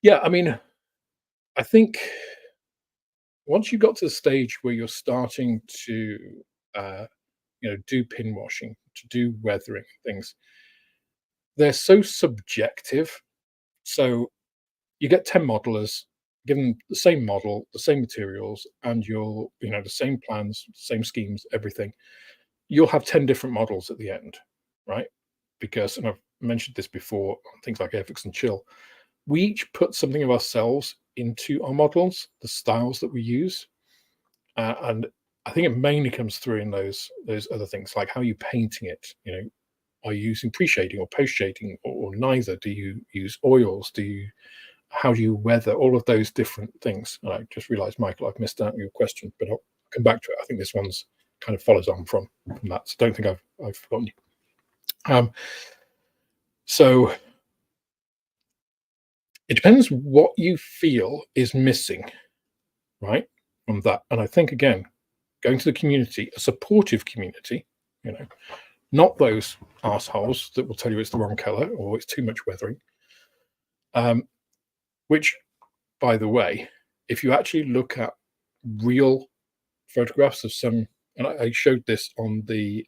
Yeah, I mean, I think once you got to the stage where you're starting to, do pin washing, to do weathering things, they're so subjective. So you get 10 modelers, given the same model, the same materials, and the same plans, same schemes, everything. You'll have 10 different models at the end, right? Because, and I've mentioned this before on things like Airfix and Chill, we each put something of ourselves into our models, the styles that we use. And I think it mainly comes through in those other things, like how are you painting it? Are you using pre-shading or post-shading, or neither? Do you use oils? How do you weather? All of those different things. And I just realized, Michael, I've missed out your question, but I'll come back to it. I think this one's kind of follows on from that. So don't think I've forgotten you. So it depends what you feel is missing, right, from that. And I think, again, going to the community, a supportive community, not those assholes that will tell you it's the wrong color or it's too much weathering. Which, by the way, if you actually look at real photographs of some, and I showed this on the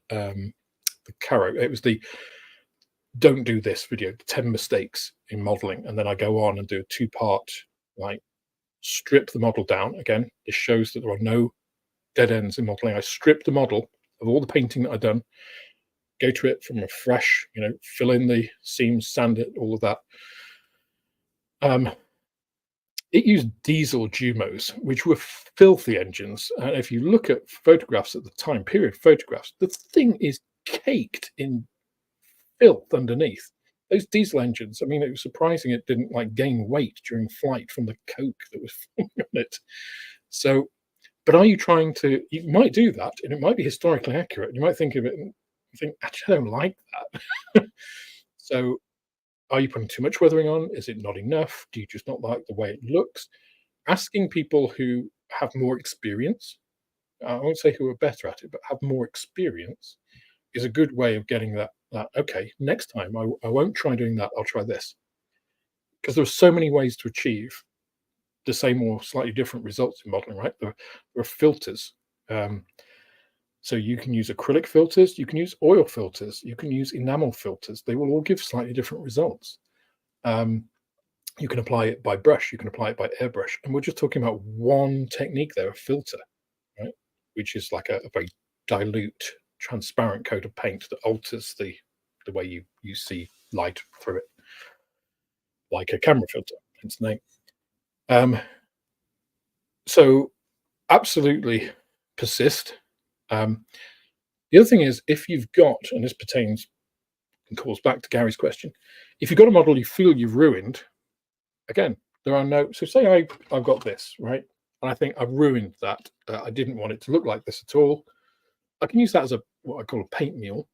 Caro, it was the don't do this video, the 10 mistakes in modeling, and then I go on and do a two-part, like, strip the model down. Again, this shows that there are no dead ends in modeling. I strip the model of all the painting that I've done, go to it from a fresh, fill in the seams, sand it, all of that. It used diesel Jumos, which were filthy engines. And if you look at photographs at the time, period photographs, the thing is caked in filth underneath. Those diesel engines, I mean, it was surprising it didn't gain weight during flight from the coke that was on it. So, but are you trying to? You might do that, and it might be historically accurate. You might think of it and think, actually, I don't like that. So, are you putting too much weathering on? Is it not enough? Do you just not like the way it looks? Asking people who have more experience, I won't say who are better at it, but have more experience, is a good way of getting that okay, next time I won't try doing that, I'll try this. Because there are so many ways to achieve the same or slightly different results in modeling, right? There are filters. So you can use acrylic filters, you can use oil filters, you can use enamel filters. They will all give slightly different results. You can apply it by brush, you can apply it by airbrush. And we're just talking about one technique there, a filter, right? Which is like a very dilute, transparent coat of paint that alters the way you see light through it, like a camera filter, hence the name. So absolutely persist. The other thing is, if you've got, and this pertains and calls back to Gary's question, if you've got a model you feel you've ruined, again, there are no, so say I've got this, right? And I think I've ruined that. I didn't want it to look like this at all. I can use that as what I call a paint mule,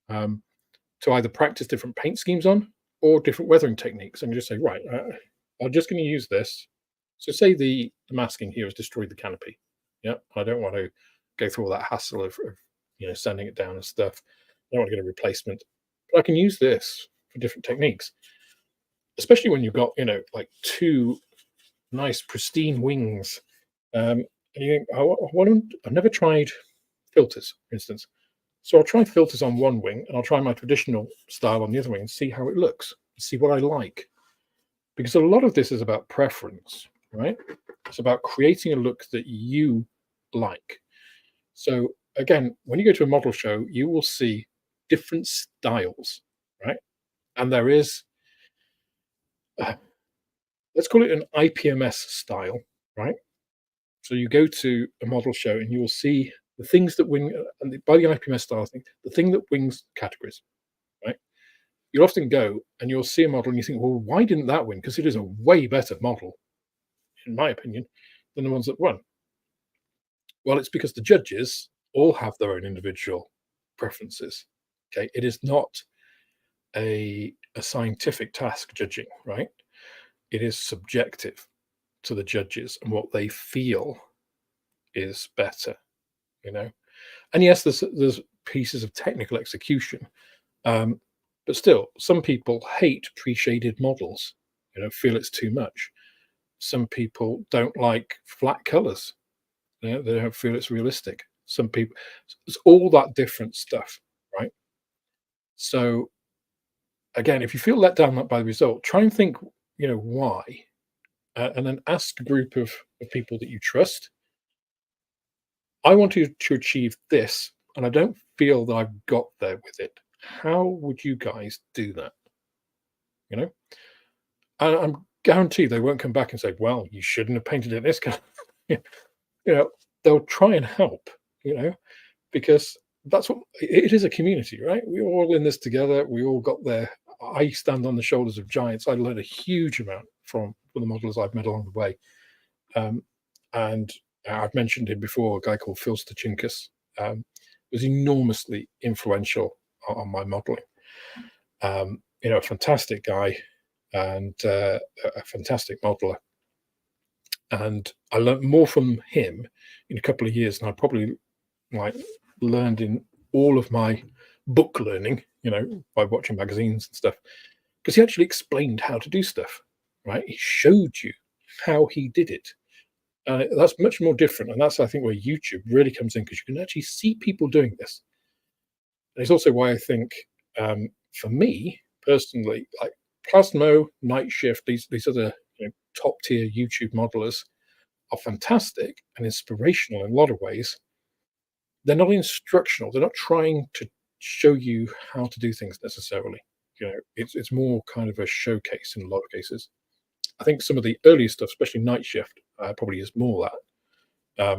to either practice different paint schemes on or different weathering techniques. And just say, right, I'm just going to use this. So say the masking here has destroyed the canopy. Yeah, I don't want to go through all that hassle of sanding it down and stuff. I don't want to get a replacement. But I can use this for different techniques, especially when you've got like two nice pristine wings. And you think, I've never tried filters, for instance. So I'll try filters on one wing and I'll try my traditional style on the other wing and see how it looks, see what I like. Because a lot of this is about preference, right? It's about creating a look that you like. So again, when you go to a model show, you will see different styles, right? And there is, uh, let's call it an IPMS style, right? So you go to a model show and you will see the things that win, by the IPMS style thing, the thing that wins categories, right? You'll often go and you'll see a model and you think, well, why didn't that win? Because it is a way better model, in my opinion, than the ones that won. Well, it's because the judges all have their own individual preferences. Okay, it is not a scientific task judging, right? It is subjective to the judges and what they feel is better, you know. And yes, there's pieces of technical execution, um, but still, some people hate pre-shaded models, feel it's too much. Some people don't like flat colors. They don't feel it's realistic. Some people, it's all that different stuff, right? So again, if you feel let down by the result, try and think, why, and then ask a group of people that you trust. I want to achieve this, and I don't feel that I've got there with it. How would you guys do that? You know, and I'm guaranteed they won't come back and say, "Well, you shouldn't have painted it this color." you know, they'll try and help. You know, because that's what it is, a community, right? We're all in this together. We all got there. I stand on the shoulders of giants. I learned a huge amount from the modelers I've met along the way. And I've mentioned him before, a guy called Phil Stachinkas, was enormously influential on my modeling. A fantastic guy and a fantastic modeler. And I learned more from him in a couple of years than I probably like learned in all of my book learning, by watching magazines and stuff, because he actually explained how to do stuff, right? He showed you how he did it. That's much more different. And that's, I think, where YouTube really comes in, because you can actually see people doing this. And it's also why I think, for me personally, like Plasmo, Night Shift, these other top tier YouTube modelers are fantastic and inspirational in a lot of ways. They're not instructional. They're not trying to show you how to do things necessarily. It's more kind of a showcase in a lot of cases. I think some of the earlier stuff, especially Night Shift, probably is more that.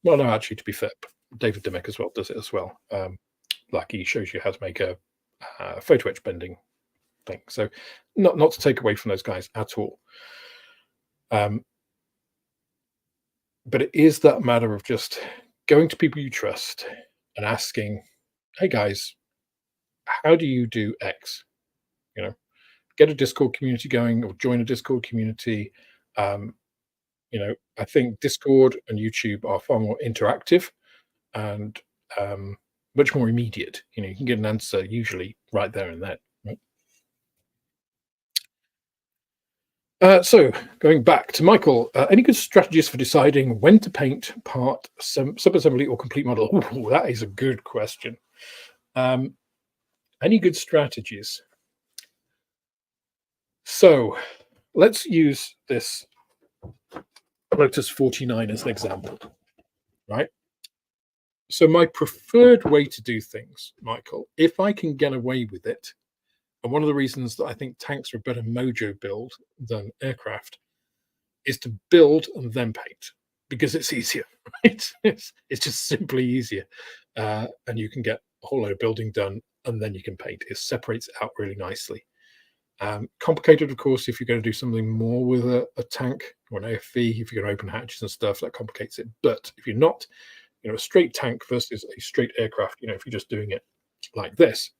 Well, no, actually, to be fair, David Demek as well does it as well. Like he shows you how to make a photo etch bending thing. So, not to take away from those guys at all. But it is that matter of just going to people you trust and asking, "Hey guys, how do you do X?" Get a Discord community going or join a Discord community. Um, I think Discord and YouTube are far more interactive and much more immediate. You can get an answer usually right there and then. Right? So going back to Michael, any good strategies for deciding when to paint part, sub-assembly, or complete model? Ooh, that is a good question. Any good strategies? So let's use this Lotus 49 as an example, right? So my preferred way to do things, Michael, if I can get away with it, and one of the reasons that I think tanks are a better mojo build than aircraft, is to build and then paint, because it's easier, right? It's just simply easier, and you can get a whole load of building done, and then you can paint. It separates it out really nicely. Complicated, of course, if you're going to do something more with a tank or an AFV, if you're going to open hatches and stuff, that complicates it. But if you're not, a straight tank versus a straight aircraft, if you're just doing it like this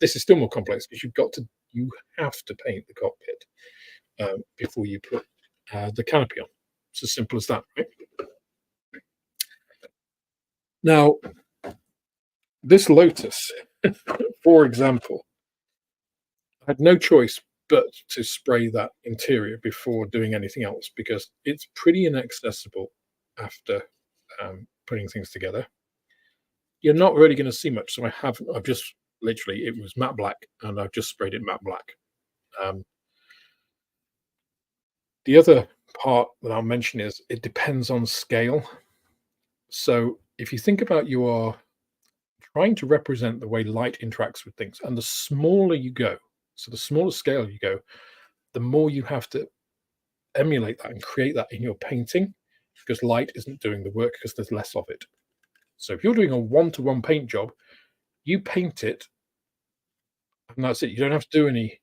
is still more complex, because you have to paint the cockpit before you put the canopy on. It's as simple as that, right? Now, this Lotus, for example, I had no choice but to spray that interior before doing anything else, because it's pretty inaccessible after putting things together. You're not really going to see much, so I've just literally, it was matte black, and I've just sprayed it matte black. The other part that I'll mention is it depends on scale. So if you think about you are trying to represent the way light interacts with things, and the smaller you go, so the smaller scale you go, the more you have to emulate that and create that in your painting because light isn't doing the work because there's less of it. So if you're doing a one-to-one paint job, you paint it and that's it. You don't have to do any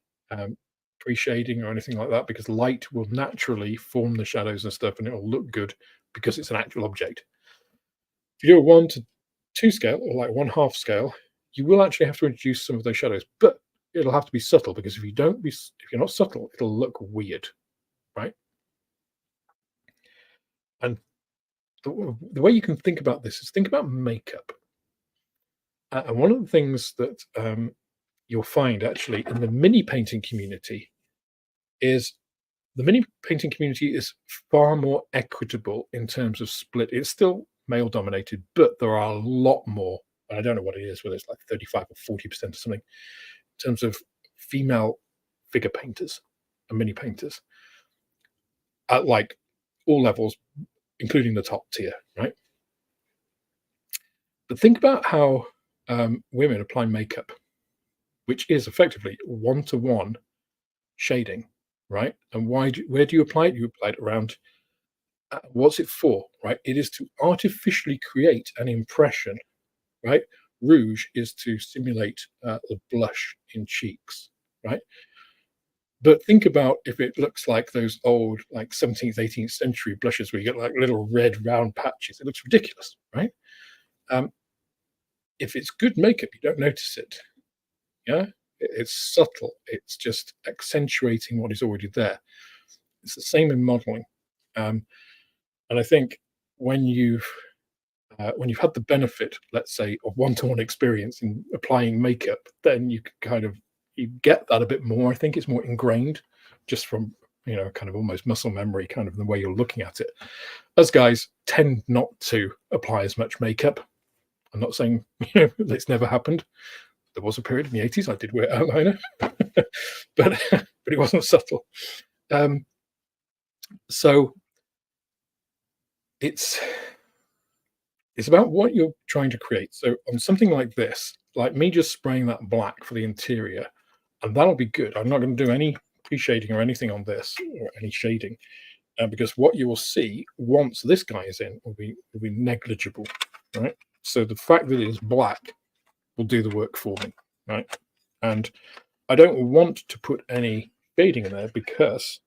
pre-shading or anything like that because light will naturally form the shadows and stuff and it'll look good because it's an actual object. If you do a 1 to 2 scale or like 1/2 scale, you will actually have to introduce some of those shadows, but it'll have to be subtle because if you're not subtle, it'll look weird, right? And the way you can think about this is think about makeup. And one of the things that you'll find actually in the mini painting community is the mini painting community is far more equitable in terms of split. It's still male dominated, but there are a lot more. I don't know what it is, whether it's like 35 or 40% or something, in terms of female figure painters and mini painters at like all levels, including the top tier, right? But think about how women apply makeup, which is effectively one-to-one shading, right? And where do you apply it? You apply it around. What's it for, right? It is to artificially create an impression, right? Rouge is to simulate the blush in cheeks, right? But think about if it looks like those old, like 17th, 18th century blushes where you get like little red round patches. It looks ridiculous, right? Um, if it's good makeup, you don't notice it. Yeah, it's subtle. It's just accentuating what is already there. It's the same in modeling, um, and I think when you've had the benefit, let's say, of one-to-one experience in applying makeup, then you can kind of you get that a bit more. I think it's more ingrained, just from kind of almost muscle memory, kind of the way you're looking at it. Us guys tend not to apply as much makeup. I'm not saying it's never happened. There was a period in the 80s I did wear eyeliner, but but it wasn't subtle. Um, so it's it's about what you're trying to create. So on something like this, like me just spraying that black for the interior, and that'll be good. I'm not going to do any pre-shading or anything on this or any shading, because what you will see once this guy is in will be negligible, right? So the fact that it is black will do the work for me, right? And I don't want to put any shading in there because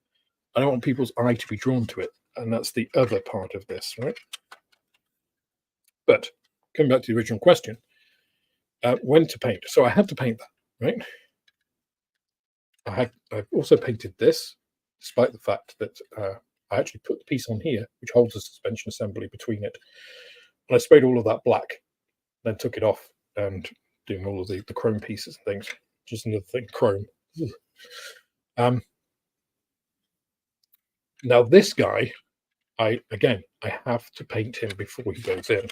I don't want people's eye to be drawn to it, and that's the other part of this, right? But coming back to the original question, when to paint. So I had to paint that, right? I've also painted this, despite the fact that I actually put the piece on here, which holds the suspension assembly between it. And I sprayed all of that black, then took it off and doing all of the chrome pieces and things. Just another thing, chrome. Um, Now this guy, I have to paint him before he goes in,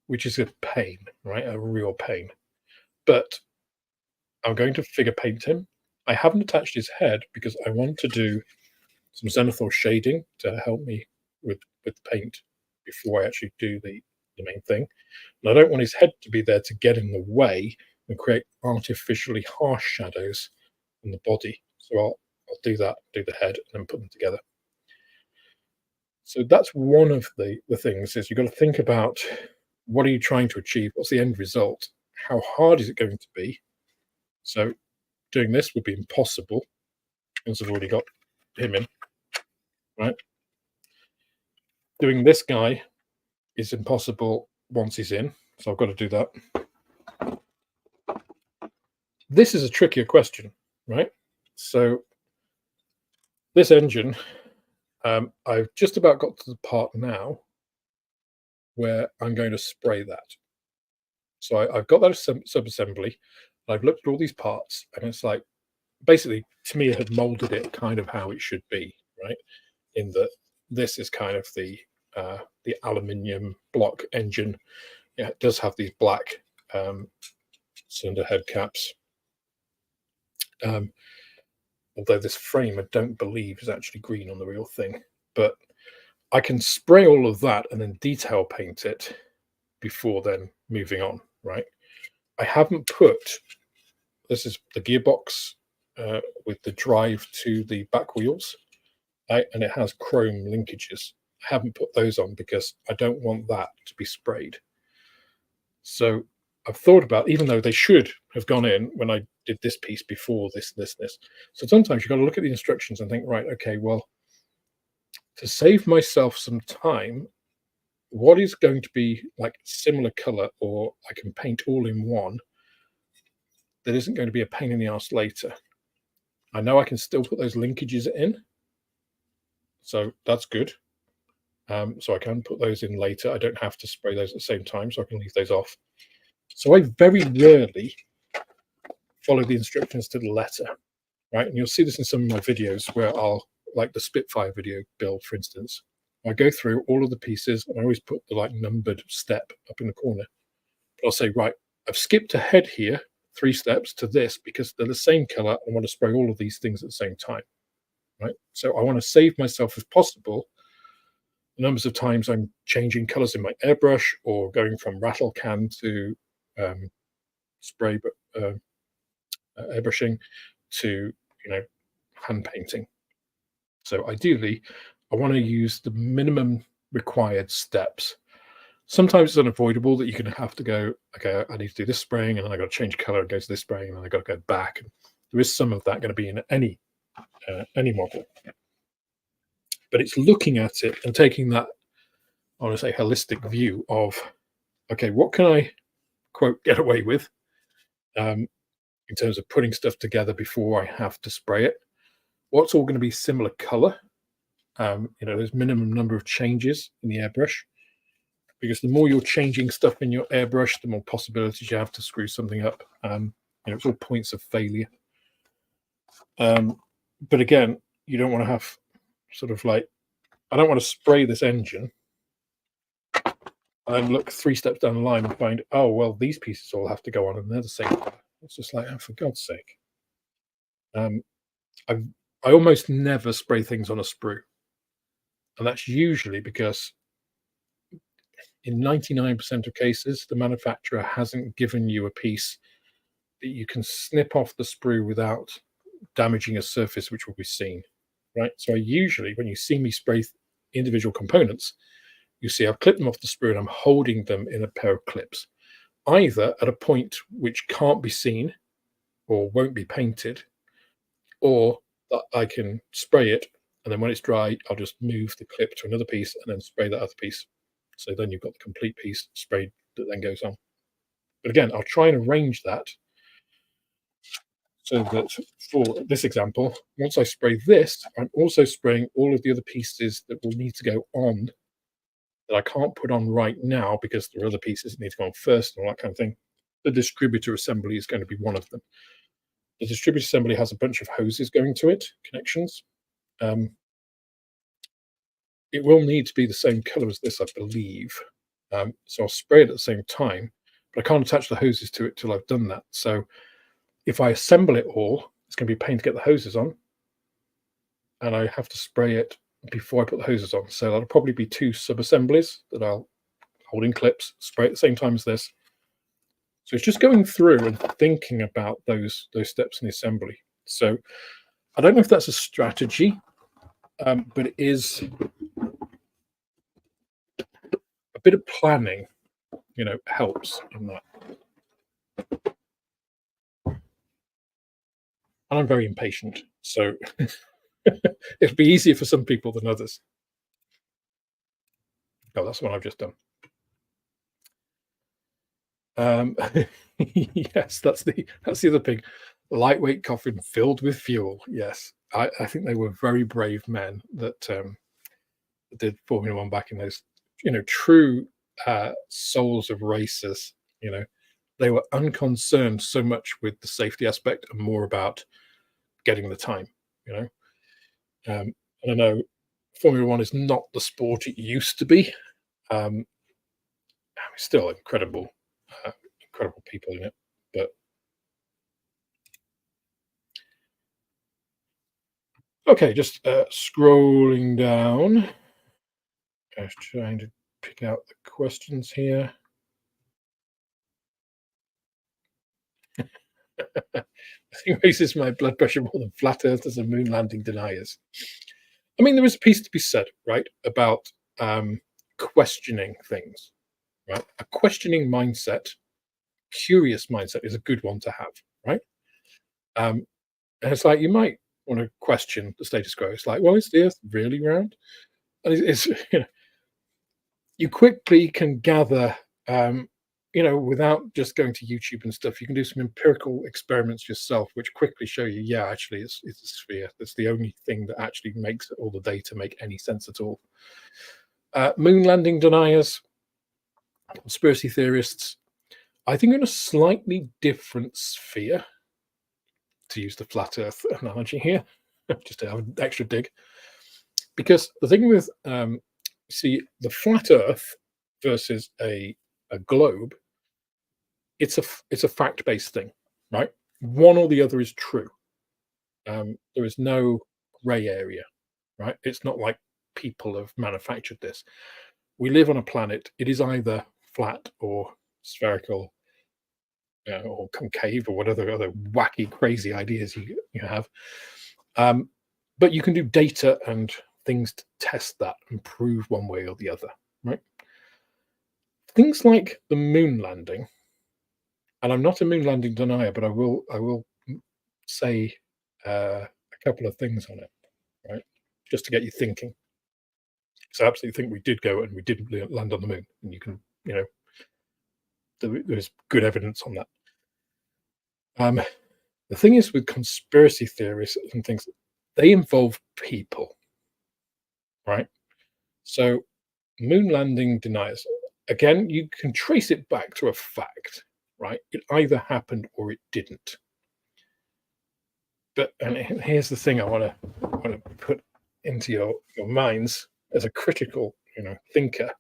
which is a pain, right? A real pain. But I'm going to figure paint him. I haven't attached his head because I want to do some zenithal shading to help me with paint before I actually do the main thing. And I don't want his head to be there to get in the way and create artificially harsh shadows in the body. So I'll do that, do the head, and then put them together. So that's one of the things is you've got to think about what are you trying to achieve? What's the end result? How hard is it going to be? So doing this would be impossible once I've already got him in, right? Doing this guy is impossible once he's in, so I've got to do that. This is a trickier question, right? So this engine, I've just about got to the part now where I'm going to spray that. So I've got that sub-assembly. I've looked at all these parts, and it's like, basically, to me, it had molded it kind of how it should be, right? In that this is kind of the aluminium block engine. Yeah, it does have these black cylinder head caps. although this frame I don't believe is actually green on the real thing. But I can spray all of that and then detail paint it before then moving on, right? I haven't put, this is the gearbox with the drive to the back wheels, right? And it has chrome linkages. I haven't put those on because I don't want that to be sprayed. So I've thought about, even though they should have gone in when I did this piece before this. So sometimes you've got to look at the instructions and think, right, okay, well, to save myself some time, what is going to be like similar color, or I can paint all in one that isn't going to be a pain in the ass later. I know I can still put those linkages in, so that's good. So I can put those in later. I don't have to spray those at the same time, so I can leave those off. So I very rarely follow the instructions to the letter, right? And you'll see this in some of my videos where I'll, like the Spitfire video build, for instance, I go through all of the pieces and I always put the like numbered step up in the corner. But I'll say, right, I've skipped ahead here 3 steps to this because they're the same color. I want to spray all of these things at the same time, right? So I want to save myself, if possible, the numbers of times I'm changing colors in my airbrush or going from rattle can to spray airbrushing to, hand painting. So ideally, I want to use the minimum required steps. Sometimes it's unavoidable that you're going to have to go, okay, I need to do this spraying, and then I got to change color and go to this spraying, and then I got to go back. And there is some of that going to be in any model, but it's looking at it and taking that, I want to say, holistic view of, okay, what can I quote get away with in terms of putting stuff together before I have to spray it? What's all going to be similar color? There's minimum number of changes in the airbrush, because the more you're changing stuff in your airbrush, the more possibilities you have to screw something up. It's all points of failure. But again, you don't want to have sort of like, I don't want to spray this engine and look 3 steps down the line and find, oh, well, these pieces all have to go on and they're the same color. It's just like, oh, for God's sake. I almost never spray things on a sprue. And that's usually because in 99% of cases, the manufacturer hasn't given you a piece that you can snip off the sprue without damaging a surface which will be seen, right? So I usually, when you see me spray individual components, you see I've clipped them off the sprue and I'm holding them in a pair of clips, either at a point which can't be seen or won't be painted, or that I can spray it, and then when it's dry, I'll just move the clip to another piece and then spray that other piece. So then you've got the complete piece sprayed that then goes on. But again, I'll try and arrange that so that for this example, once I spray this, I'm also spraying all of the other pieces that will need to go on that I can't put on right now because there are other pieces that need to go on first and all that kind of thing. The distributor assembly is going to be one of them. The distributor assembly has a bunch of hoses going to it, connections. It will need to be the same color as this, I believe. So I'll spray it at the same time, but I can't attach the hoses to it till I've done that. So if I assemble it all, it's going to be a pain to get the hoses on, and I have to spray it before I put the hoses on. So that'll probably be 2 sub-assemblies that I'll hold in clips, spray at the same time as this. So it's just going through and thinking about those steps in the assembly. So I don't know if that's a strategy, but it is a bit of planning, helps in that. And I'm very impatient, so it'll be easier for some people than others. Oh, that's the one I've just done. Yes, that's the other thing. Lightweight coffin filled with fuel. Yes, I think they were very brave men that did Formula One back in those, true souls of racers. They were unconcerned so much with the safety aspect and more about getting the time. And I know Formula One is not the sport it used to be. Still incredible people in it, but Okay, just scrolling down, trying to pick out the questions here. Nothing raises my blood pressure more than flat earthers and moon landing deniers. I mean, there is a piece to be said, right, about questioning things, right? A questioning mindset, curious mindset is a good one to have, right? Um, and it's like you might want to question the status quo. It's like, well, is the Earth really round? And you know, you quickly can gather, without just going to YouTube and stuff. You can do some empirical experiments yourself, which quickly show you, yeah, actually, it's a sphere. That's the only thing that actually makes all the data make any sense at all. Moon landing deniers, conspiracy theorists, I think in a slightly different sphere, to use the flat Earth analogy here, just to have an extra dig. Because the thing with, see, the flat Earth versus a globe, it's a fact based thing, right? One or the other is true. There is no gray area, right? It's not like people have manufactured this. We live on a planet. It is either flat or spherical, or concave or whatever other wacky, crazy ideas you have. Um, but you can do data and things to test that and prove one way or the other, right? Things like the moon landing, and I'm not a moon landing denier, but I will say a couple of things on it, right? Just to get you thinking. So I absolutely think we did go and we did land on the moon, and you can, there's good evidence on that. The thing is with conspiracy theories and things, they involve people, right? So moon landing deniers, again, you can trace it back to a fact, right? It either happened or it didn't. But and here's the thing I want to put into your minds as a critical, thinker.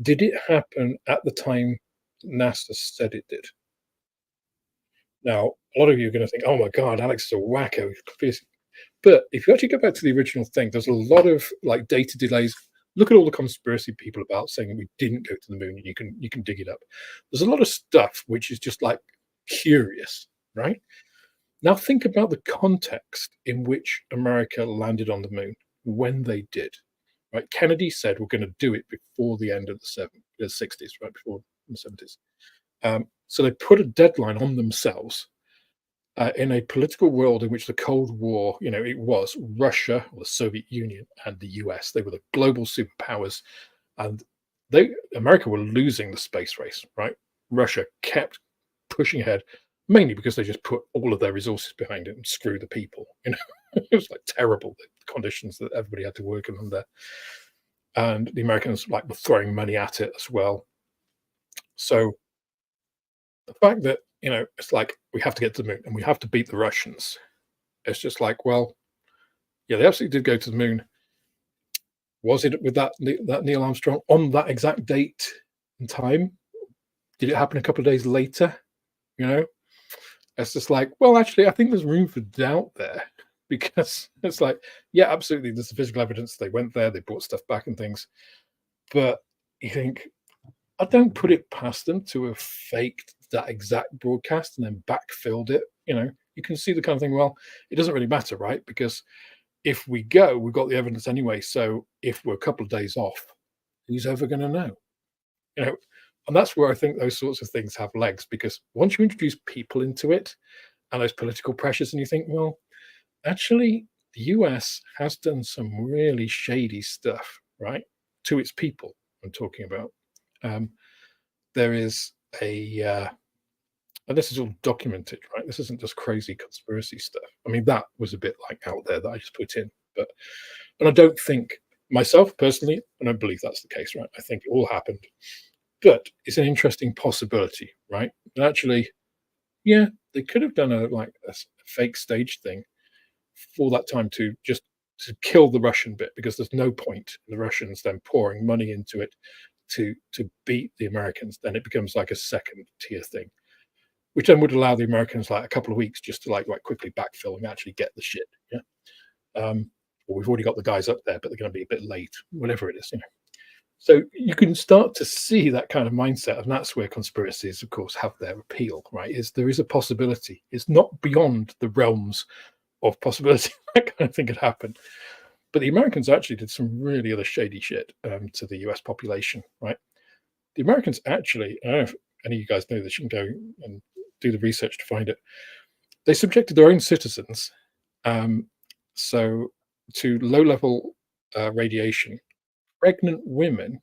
Did it happen at the time NASA said it did? Now, a lot of you are going to think, "Oh my God, Alex is a wacko." But if you actually go back to the original thing, there's a lot of like data delays. Look at all the conspiracy people about saying we didn't go to the moon. You can dig it up. There's a lot of stuff which is just like curious, right? Now think about the context in which America landed on the moon when they did. Right? Kennedy said we're going to do it before the end of the 60s, right before the 70s. So they put a deadline on themselves in a political world in which the Cold War, it was Russia or the Soviet Union and the US. They were the global superpowers, and America were losing the space race. Right? Russia kept pushing ahead, mainly because they just put all of their resources behind it and screw the people. It was like terrible the conditions that everybody had to work in under, and the Americans like were throwing money at it as well. So the fact that it's like we have to get to the moon and we have to beat the Russians. It's just like, well, yeah, they absolutely did go to the moon. Was it with that Neil Armstrong on that exact date and time? Did it happen a couple of days later? You know, it's just like, well, actually, I think there's room for doubt there because it's like, yeah, absolutely, there's the physical evidence. They went there, they brought stuff back and things, but you think I don't put it past them to have faked that exact broadcast and then backfilled it. You can see the kind of thing. Well, it doesn't really matter, right? Because if we go, we've got the evidence anyway. So if we're a couple of days off, who's ever going to know? You know, and that's where I think those sorts of things have legs because once you introduce people into it and those political pressures, and you think, well, actually, the US has done some really shady stuff, right? To its people, I'm talking about. Um, there is and this is all documented, right? This isn't just crazy conspiracy stuff. I mean, that was a bit like out there that I just put in, and I don't think myself personally, I don't believe that's the case, right? I think it all happened, but it's an interesting possibility, right? And actually, yeah, they could have done a fake stage thing for that time to kill the Russian bit because there's no point in the Russians then pouring money into it to beat the Americans. Then it becomes like a second tier thing, which then would allow the Americans like a couple of weeks just to like quickly backfill and actually get the shit. Yeah. or we've already got the guys up there, but they're going to be a bit late, whatever it is, you know. So you can start to see that kind of mindset, and that's where conspiracies, of course, have their appeal, right? Is there is a possibility. It's not beyond the realms of possibility that kind of thing could happen. But the Americans actually did some really other shady shit to the US population, right? The Americans actually, I don't know if any of you guys know this, you can go and do the research to find it. They subjected their own citizens um, so to low-level radiation, pregnant women,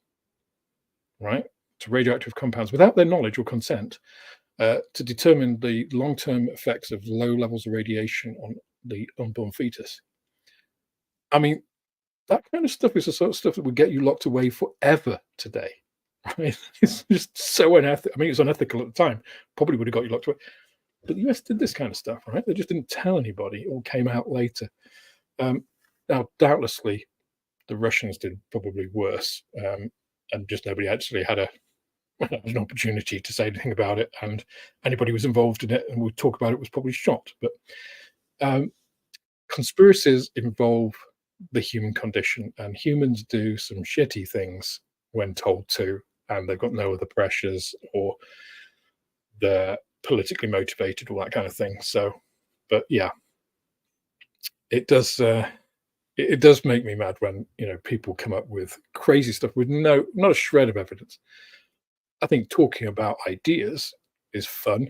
right, to radioactive compounds without their knowledge or consent, to determine the long-term effects of low levels of radiation on the unborn fetus. I mean, that kind of stuff is the sort of stuff that would get you locked away forever today. Right? It's just so unethical. I mean, it was unethical at the time. Probably would have got you locked away. But the US did this kind of stuff, right? They just didn't tell anybody. It all came out later. Now, doubtlessly, the Russians did probably worse, and just nobody actually had an opportunity to say anything about it, and anybody who was involved in it and would talk about it was probably shot. But conspiracies involve the human condition, and humans do some shitty things when told to, and they've got no other pressures, or they're politically motivated, all that kind of thing. So, but yeah, it does. It does make me mad when, you know, people come up with crazy stuff with not a shred of evidence. I think talking about ideas is fun,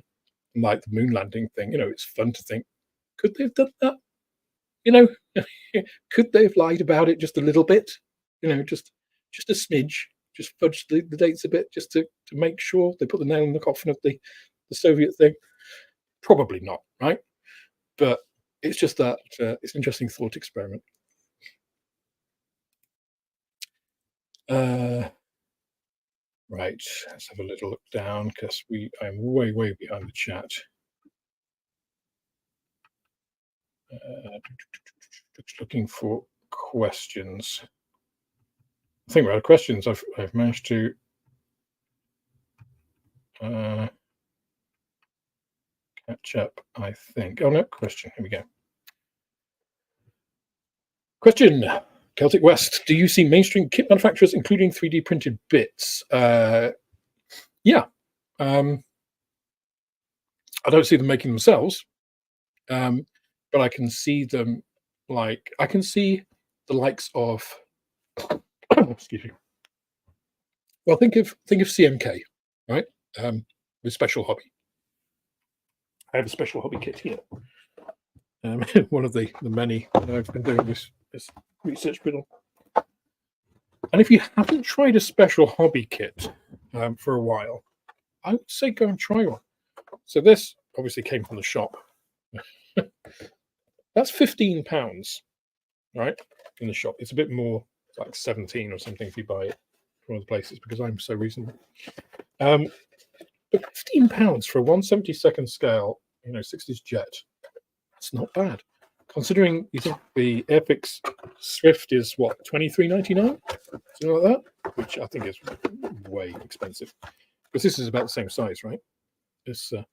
like the moon landing thing. You know, it's fun to think, could they have done that? You know, could they have lied about it just a little bit? You know, just a smidge, just fudge the dates a bit, just to make sure they put the nail in the coffin of the Soviet thing. Probably not, right? But it's just that it's an interesting thought experiment. Right, let's have a little look down because I'm way, way behind the chat. Just looking for questions. I think we're out of questions. I've managed to catch up, I think. Oh no, question. Here we go. Question. Celtic West. Do you see mainstream kit manufacturers including 3D printed bits? Yeah. I don't see them making themselves, but I can see them. Like I can see the likes of. Excuse me. Well, think of CMK, right? With Special Hobby. I have a Special Hobby kit here. One of the many that I've been doing this research with on. And if you haven't tried a Special Hobby kit for a while, I would say go and try one. So this obviously came from the shop. That's £15, right? In the shop. It's a bit more, like 17 or something if you buy it from other places because I'm so reasonable. But £15 for a 1/72 scale, you know, 60s jet, that's not bad. Considering you think the Airfix Swift is what, £23.99? Something like that, which I think is way expensive. Because this is about the same size, right? It's but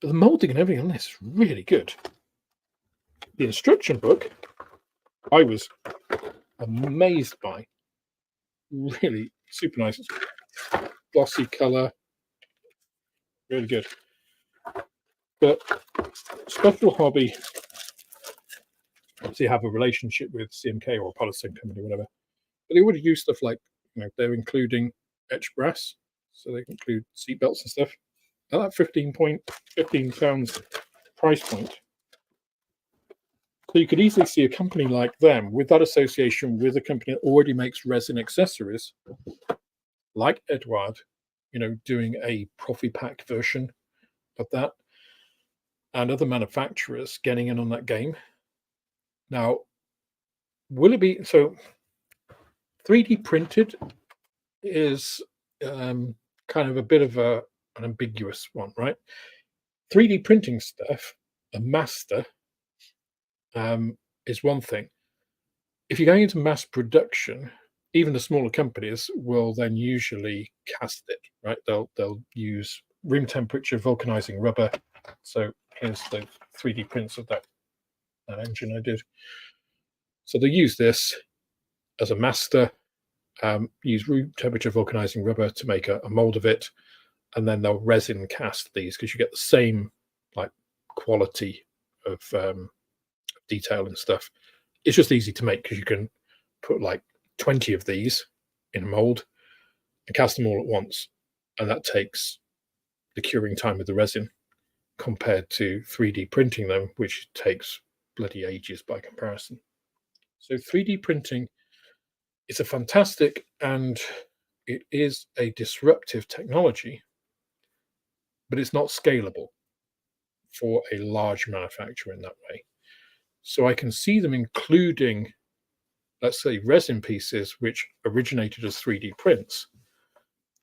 the molding and everything on this is really good. The instruction book, I was amazed by. Really super nice. Glossy color, really good. But Special Hobby, obviously, have a relationship with CMK or a Polysync company, whatever. But they would use stuff like, you know, they're including etched brass, so they include seatbelts and stuff. At that £15 price point, so you could easily see a company like them with that association with a company that already makes resin accessories, like Edouard, you know, doing a Profipack version of that, and other manufacturers getting in on that game. Now, will it be so? 3D printed is kind of a bit of an ambiguous one, right? 3D printing stuff, a master, is one thing. If you're going into mass production, even the smaller companies will then usually cast it, right? They'll use room temperature vulcanizing rubber. So here's the 3D prints of that that engine I did. So they use this as a master, use room temperature vulcanizing rubber to make a mold of it, and then they'll resin cast these because you get the same like quality of detail and stuff. It's just easy to make because you can put like 20 of these in a mold and cast them all at once, and that takes the curing time of the resin compared to 3D printing them, which takes bloody ages by comparison. So 3D printing is a fantastic and it is a disruptive technology, but it's not scalable for a large manufacturer in that way. So I can see them including, let's say, resin pieces which originated as 3D prints.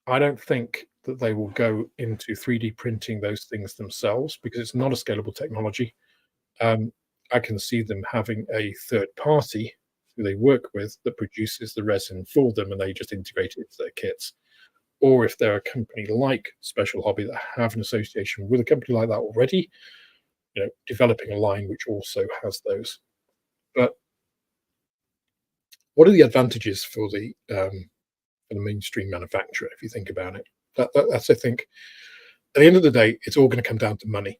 I don't think that they will go into 3D printing those things themselves because it's not a scalable technology. Um, I can see them having a third party who they work with that produces the resin for them and they just integrate it into their kits. Or if they're a company like Special Hobby that have an association with a company like that already, developing a line which also has those. But what are the advantages for the mainstream manufacturer if you think about it? That's I think at the end of the day, it's all going to come down to money,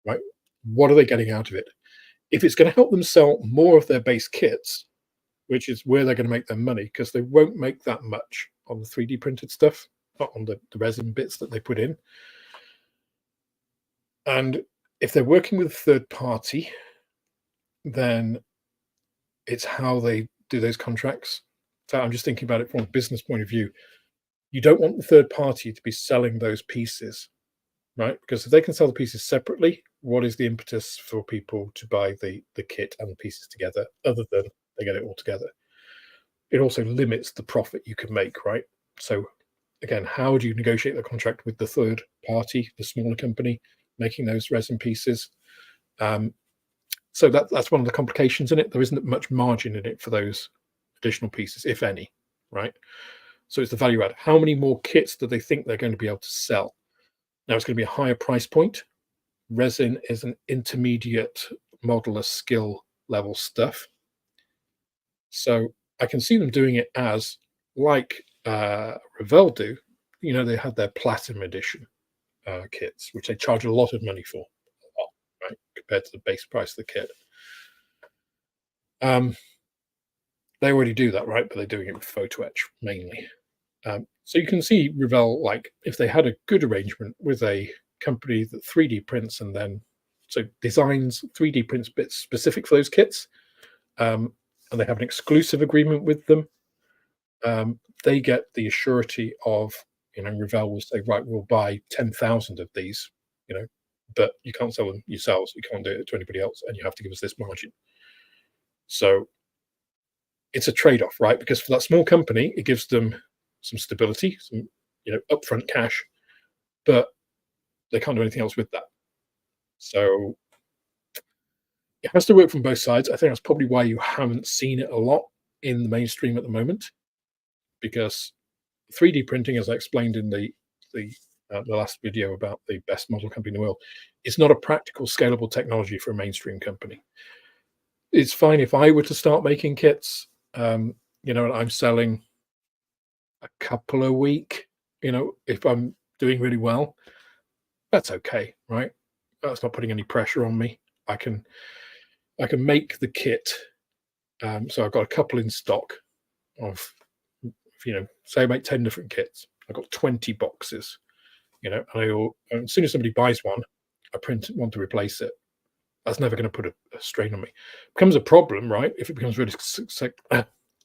right? What are they getting out of it? If it's going to help them sell more of their base kits, which is where they're going to make their money, because they won't make that much on the 3D printed stuff, not on the resin bits that they put in. And if they're working with a third party, then it's how they do those contracts. So I'm just thinking about it from a business point of view. You don't want the third party to be selling those pieces, right? Because if they can sell the pieces separately, what is the impetus for people to buy the kit and the pieces together other than they get it all together? It also limits the profit you can make, right? So again, how do you negotiate the contract with the third party, the smaller company making those resin pieces? So that's one of the complications in it. There isn't much margin in it for those additional pieces, if any, right? So it's the value add. How many more kits do they think they're going to be able to sell? Now it's going to be a higher price point. Resin is an intermediate modeler skill level stuff. So I can see them doing it as like Revell do. They had their platinum edition kits, which they charge a lot of money for, right, compared to the base price of the kit. They already do that, right? But they're doing it with photo etch mainly. So you can see Revell, like if they had a good arrangement with a company that 3D prints and then so designs 3D prints bits specific for those kits, and they have an exclusive agreement with them, they get the assurity of, Revell will say, right, we'll buy 10,000 of these, but you can't sell them yourselves, you can't do it to anybody else, and you have to give us this margin. So it's a trade-off, right? Because for that small company, it gives them some stability, some upfront cash, but they can't do anything else with that. So it has to work from both sides. I think that's probably why you haven't seen it a lot in the mainstream at the moment, because 3D printing, as I explained in the last video about the best model company in the world, it's not a practical, scalable technology for a mainstream company. It's fine if I were to start making kits, and I'm selling a couple a week, if I'm doing really well, that's okay, right? That's not putting any pressure on me. I can make the kit. So I've got a couple in stock of, say I make 10 different kits. I've got 20 boxes, and as soon as somebody buys one, I want to replace it. That's never going to put a strain on me. It becomes a problem, right? If it becomes really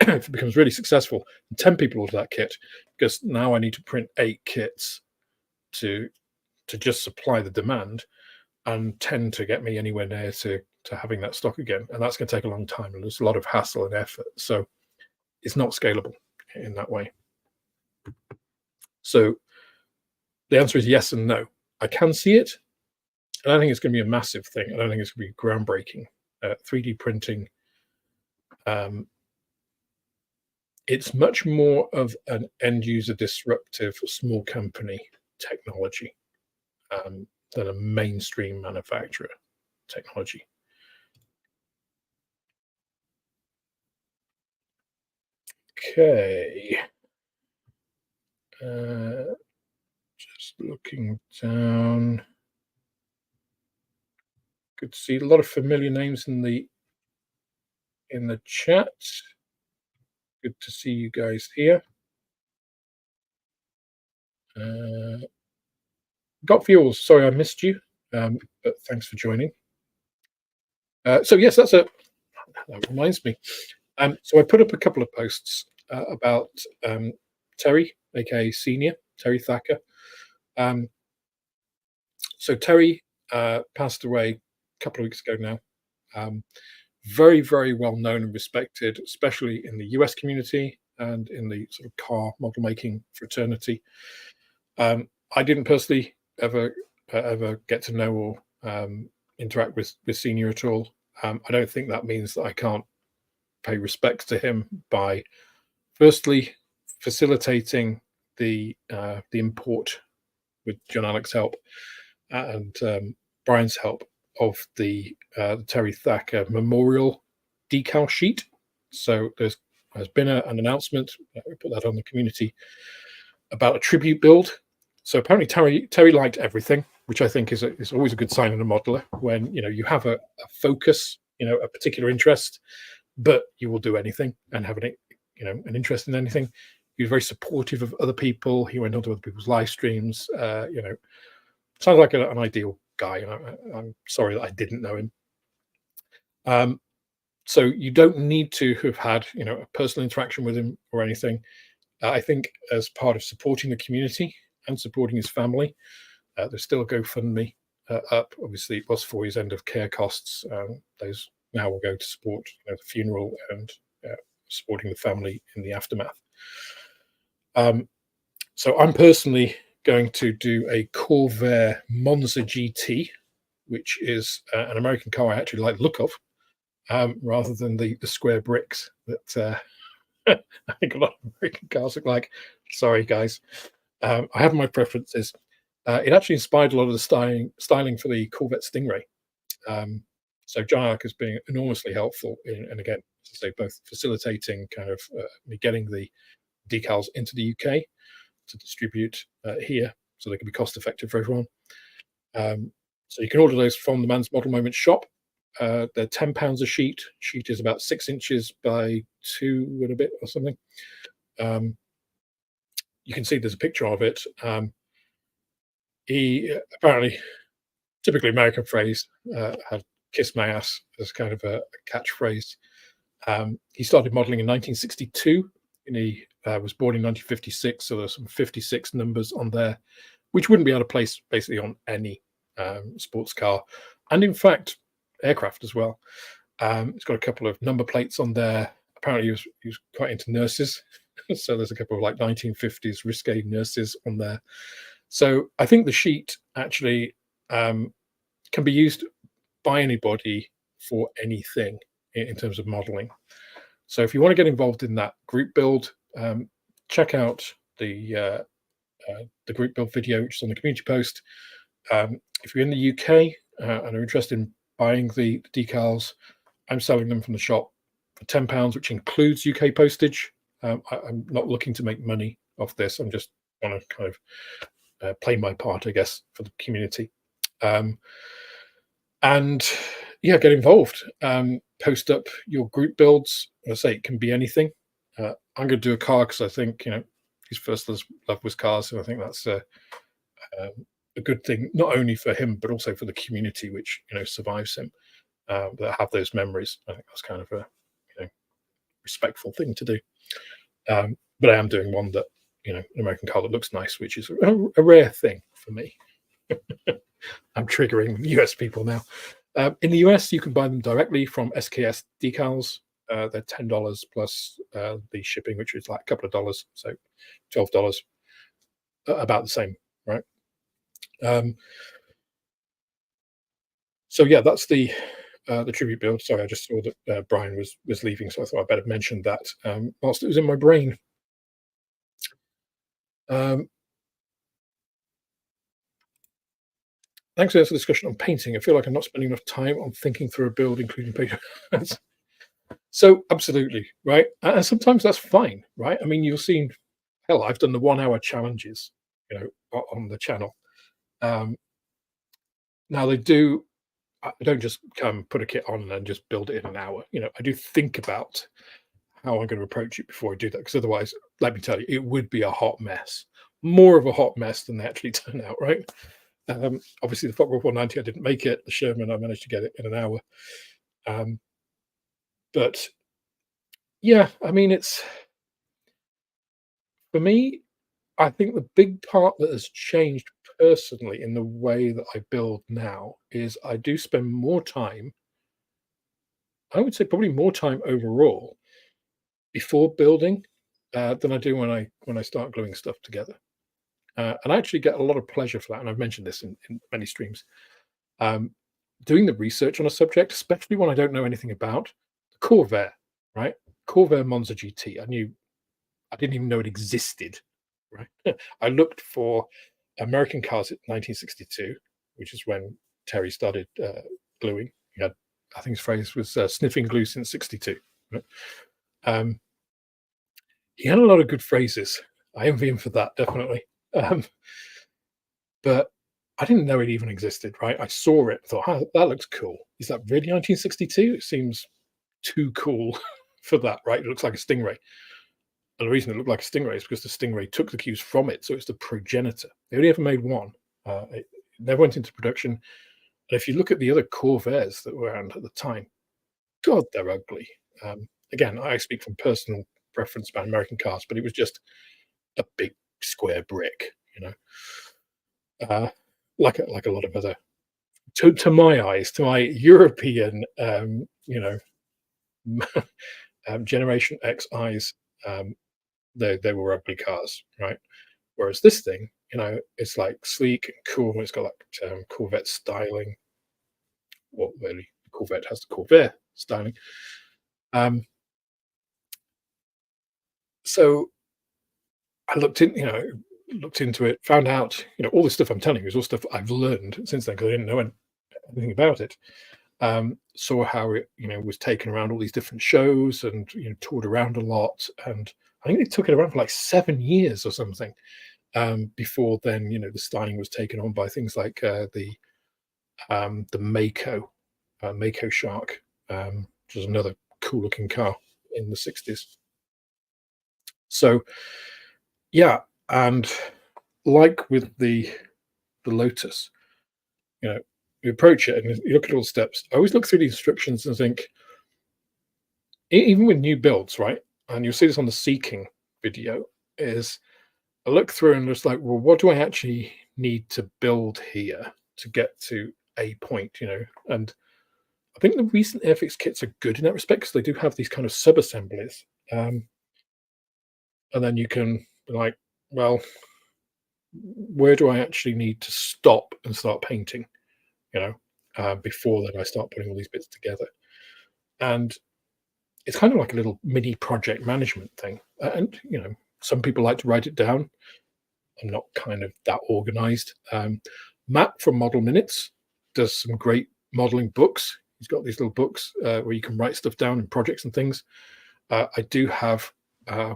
if it becomes really successful, and 10 people order that kit, because now I need to print 8 kits to just supply the demand, and 10 to get me anywhere near to having that stock again. And that's going to take a long time, and there's a lot of hassle and effort. So it's not scalable in that way. So the answer is yes and no. I can see it. I don't think it's going to be a massive thing. I don't think it's going to be groundbreaking. 3D printing, it's much more of an end user disruptive small company technology than a mainstream manufacturer technology. Okay. Uh, just looking down. Good to see a lot of familiar names in the chat. Good to see you guys here. Uh, got fuels. Sorry I missed you, but thanks for joining. So yes, that reminds me. So I put up a couple of posts about Terry, aka Senior Terry Thacker. Um, so Terry passed away a couple of weeks ago now. Um, very, very well known and respected, especially in the US community and in the sort of car model making fraternity. I didn't personally ever get to know or interact with Senior at all. I don't think that means that I can't pay respects to him by firstly facilitating the import with John Alex help and Brian's help of the Terry Thacker Memorial decal sheet. So there's been an announcement. We put that on the community about a tribute build. So apparently Terry liked everything, which I think is always a good sign in a modeler when you have a focus, a particular interest, but you will do anything and have an interest in anything. He was very supportive of other people. He went onto other people's live streams. Sounds like an ideal guy, and I'm sorry that I didn't know him. So you don't need to have had a personal interaction with him or anything. I think as part of supporting the community and supporting his family, there's still a GoFundMe up. Obviously, it was for his end of care costs. Those now will go to support the funeral and supporting the family in the aftermath. So I'm personally going to do a Corvair Monza GT, which is an American car I actually like the look of, rather than the square bricks that I think a lot of American cars look like. Sorry, guys. I have my preferences. It actually inspired a lot of the styling for the Corvette Stingray. So John Alec has been enormously helpful and again, as I say, both facilitating kind of me getting the decals into the UK to distribute here so they can be cost effective for everyone. So you can order those from the Man's Model Moment shop. They're £10 a sheet. Sheet is about 6 inches by 2 and a bit or something. You can see there's a picture of it. He apparently, typically American phrase, had "kiss my ass" as kind of a catchphrase. He started modeling in 1962, and he was born in 1956. So there's some 56 numbers on there, which wouldn't be out of place basically on any sports car, and in fact, aircraft as well. It's got a couple of number plates on there. Apparently, he was quite into nurses, so there's a couple of like 1950s risque nurses on there. So I think the sheet actually can be used by anybody for anything in terms of modeling. So if you want to get involved in that group build, check out the group build video, which is on the community post. If you're in the UK and are interested in buying the decals, I'm selling them from the shop for £10, which includes UK postage. I'm not looking to make money off this. I'm just want to kind of play my part, I guess, for the community. And yeah, get involved. Post up your group builds. I say it can be anything. I'm going to do a car because I think his first love was cars, and I think that's a good thing, not only for him but also for the community, which survives him. That have those memories. I think that's kind of a respectful thing to do. But I am doing one that an American car that looks nice, which is a rare thing for me. I'm triggering US people now. In the US, you can buy them directly from SKS Decals. They're $10 plus the shipping, which is like a couple of dollars, so $12, about the same, right? So yeah, that's the tribute build. Sorry, I just saw that Brian was leaving, so I thought I'd better mention that whilst it was in my brain. Thanks for the discussion on painting. I feel like I'm not spending enough time on thinking through a build, including paint. So absolutely, right? And sometimes that's fine, right? I mean, you'll see, hell, I've done the 1 hour challenges, on the channel. Um, Now they do. I don't just come put a kit on and just build it in an hour. I do think about how I'm going to approach it before I do that, because otherwise, let me tell you, it would be a hot mess. More of a hot mess than they actually turn out, right? Obviously, the Focke 190, I didn't make it. The Sherman, I managed to get it in an hour. Um, but yeah, I mean, it's for me. I think the big part that has changed personally in the way that I build now is I do spend more time. I would say probably more time overall before building than I do when I start gluing stuff together. And I actually get a lot of pleasure for that. And I've mentioned this in many streams. Um, Doing the research on a subject, especially one I don't know anything about, the Corvair, right? Corvair Monza GT. I didn't even know it existed, right? I looked for American cars in 1962, which is when Terry started gluing. He had, I think his phrase was sniffing glue since 62. Right? Um, he had a lot of good phrases. I envy him for that, definitely. Um, but I didn't know it even existed, right? I saw it, thought, oh, that looks cool. Is that really 1962? It seems too cool for that, right? It looks like a Stingray. And the reason it looked like a Stingray is because the Stingray took the cues from it. So it's the progenitor. They only ever made one. It never went into production. And if you look at the other Corvairs that were around at the time, God, they're ugly. Again, I speak from personal preference about American cars, but it was just a big square brick, uh, like a lot of other, to my eyes, to my European, Generation X eyes, um, they were ugly cars, right? Whereas this thing, it's like sleek and cool. It's got like Corvette styling. Well, really, the Corvette has the Corvair styling. Um, so I looked into it, found out, all this stuff I'm telling you is all stuff I've learned since then because I didn't know anything about it. Saw how it, was taken around all these different shows and toured around a lot. And I think they took it around for like 7 years or something. Before then, the styling was taken on by things like the Mako Shark, which was another cool looking car in the 60s. So yeah, and like with the Lotus, you know, you approach it and you look at all the steps. I always look through the instructions and think, even with new builds, right? And you'll see this on the Seeking video, is I look through and just like, well, what do I actually need to build here to get to a point, And I think the recent Airfix kits are good in that respect because they do have these kind of sub assemblies. And then you can be like, well, where do I actually need to stop and start painting, before then I start putting all these bits together. And it's kind of like a little mini project management thing. And, some people like to write it down. I'm not kind of that organized. Matt from Model Minutes does some great modeling books. He's got these little books where you can write stuff down in projects and things. I do have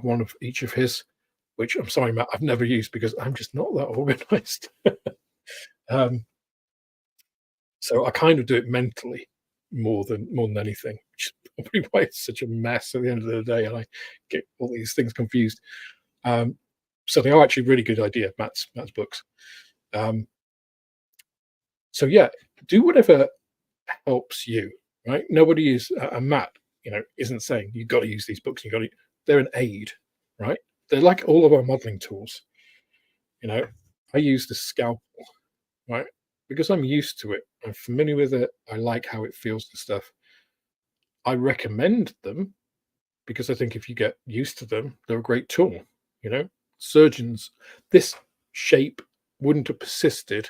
one of each of his, which I'm sorry, Matt, I've never used because I'm just not that organized. um, so I kind of do it mentally more than anything, which is probably why it's such a mess at the end of the day, and I get all these things confused. Um, so they are actually really good idea, Matt's books. Um, so yeah, do whatever helps you, right? Nobody is, and Matt, isn't saying you've got to use these books. They're an aid, right? They're like all of our modeling tools. You know, I use the scalpel, right? Because I'm used to it. I'm familiar with it. I like how it feels and stuff. I recommend them because I think if you get used to them, they're a great tool. You know, surgeons, this shape wouldn't have persisted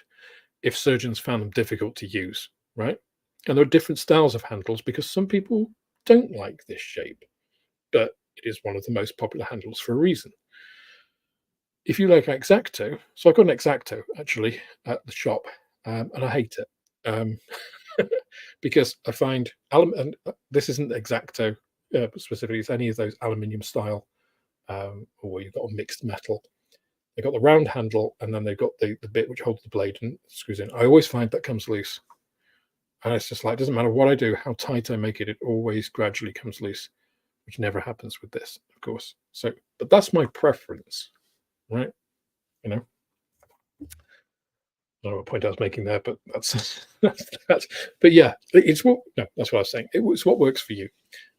if surgeons found them difficult to use, right? And there are different styles of handles because some people don't like this shape, but it is one of the most popular handles for a reason. If you like X-Acto, so I've got an X-Acto actually at the shop, and I hate it, because I find and this isn't X-Acto. specifically, it's any of those aluminium style, or you've got a mixed metal. They've got the round handle, and then they've got the bit which holds the blade and screws in. I always find that comes loose. And it's just like, it doesn't matter what I do, how tight I make it, it always gradually comes loose, which never happens with this, of course. So, but that's my preference, right? You know, I don't know what point I was making there, but that's that's. But yeah, it's what no, that's what I was saying. It's what works for you.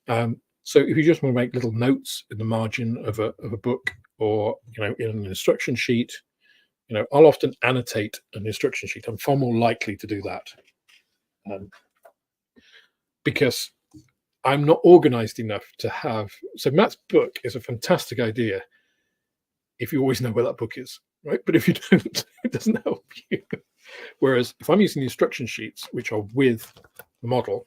So if you just want to make little notes in the margin of a book, or in an instruction sheet, I'll often annotate an instruction sheet. I'm far more likely to do that, because I'm not organized enough to have. So Matt's book is a fantastic idea if you always know where that book is, right? But if you don't, it doesn't help you. Whereas if I'm using the instruction sheets, which are with the model,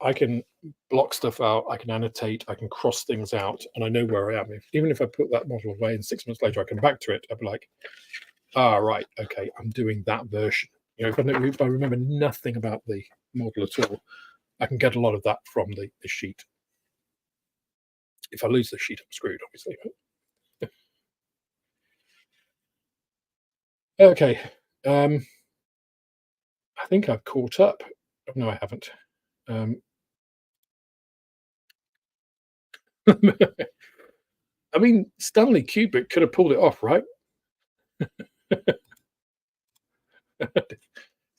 I can block stuff out, I can annotate, I can cross things out, and I know where I am. Even if I put that model away and 6 months later I come back to it, I'll be like, right, okay, I'm doing that version. If I remember nothing about the model at all, I can get a lot of that from the sheet. If I lose the sheet, I'm screwed, obviously. Okay. I think I've caught up. Oh, no, I haven't. I mean, Stanley Kubrick could have pulled it off, right?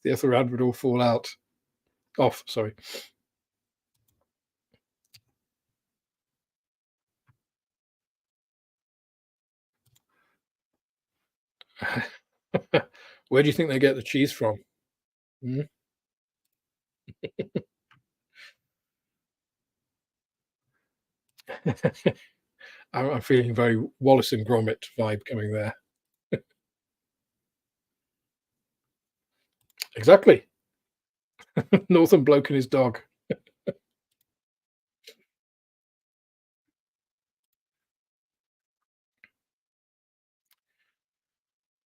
The other hand would all fall out. Off, sorry. Where do you think they get the cheese from? Hmm? I'm feeling very Wallace and Gromit vibe coming there. Exactly. Northern bloke and his dog.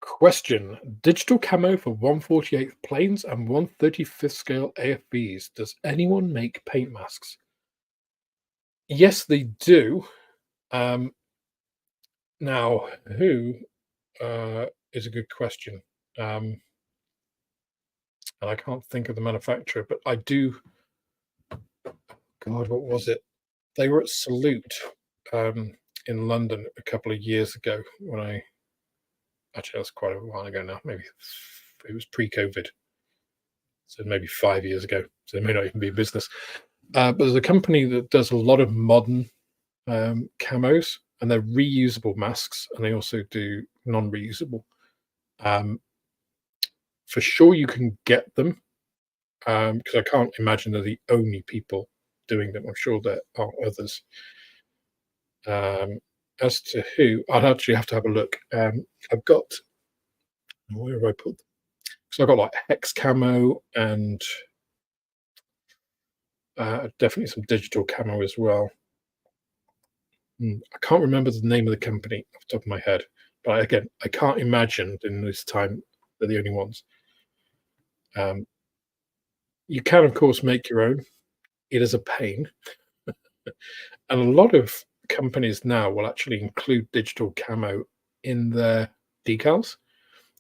Question: digital camo for 1/48th planes and 1/35th scale AFBs. Does anyone make paint masks? Yes, they do. Um, Now, who is a good question. Um, and I can't think of the manufacturer, but I do. God, what was it? They were at Salute in London a couple of years ago when I actually, that's quite a while ago now. Maybe it was pre-COVID, so maybe 5 years ago. So they may not even be in business. But there's a company that does a lot of modern camos, and they're reusable masks, and they also do non-reusable. Um, for sure, you can get them, because I can't imagine they're the only people doing them. I'm sure there are others. Um, as to who, I'd actually have to have a look. I've got, where have I put them? So I've got like hex camo and definitely some digital camo as well. I can't remember the name of the company off the top of my head, but again, I can't imagine in this time they're the only ones. Um, you can, of course, make your own. It is a pain, and a lot of companies now will actually include digital camo in their decals.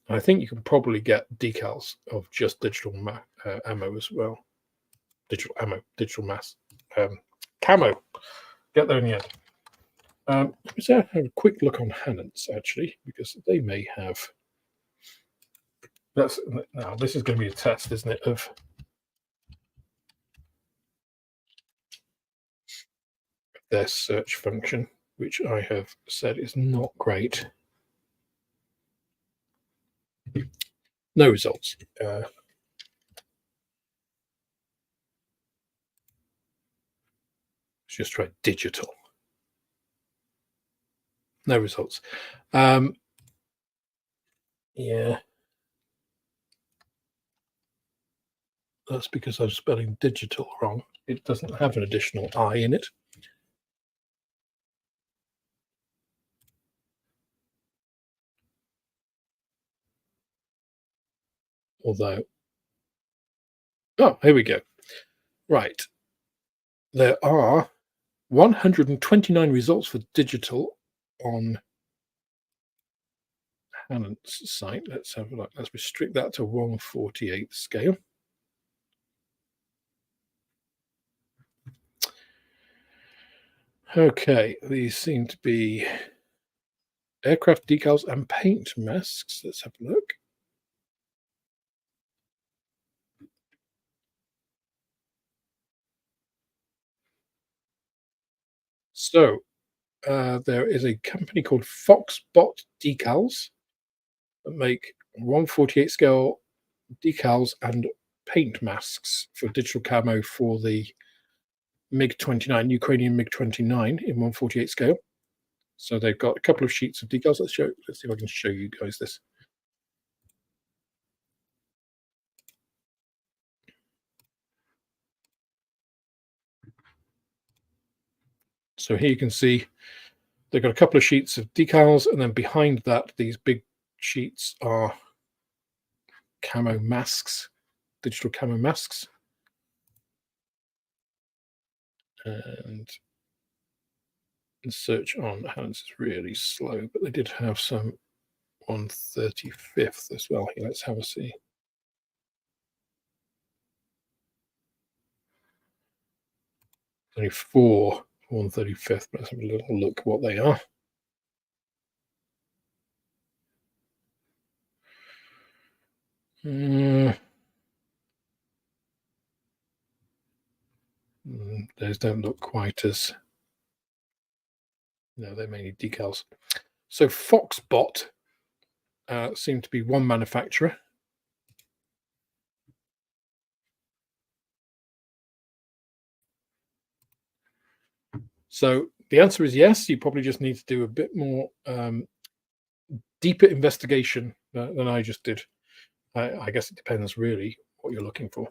I think you can probably get decals of just digital ammo as well. Digital ammo, digital mass, camo. Get there in the end. Let's have a quick look on Hannon's actually, because they may have. That's now. This is going to be a test, isn't it? Of their search function, which I have said is not great. No results. Let's just try digital. No results. Yeah. That's because I'm spelling digital wrong. It doesn't have an additional I in it. Although, oh, here we go. Right. There are 129 results for digital on Hannon's site. Let's have a look. Let's restrict that to 1/48 scale. Okay, these seem to be aircraft decals and paint masks. Let's have a look. So there is a company called Foxbot Decals that make 1/48 scale decals and paint masks for digital camo for the MiG-29, Ukrainian MiG-29 in 1/48 scale. So they've got a couple of sheets of decals. Let's see if I can show you guys this. So here you can see they've got a couple of sheets of decals, and then behind that, these big sheets are camo masks, digital camo masks. And the search on Hans is really slow, but they did have some on 35th as well. Here, let's have a see. Only 4 1/35th, but let's have a little look what they are. Those don't look quite as. No, they're mainly decals. So Foxbot seem to be one manufacturer. So the answer is yes. You probably just need to do a bit more deeper investigation than I just did. I guess it depends really what you're looking for.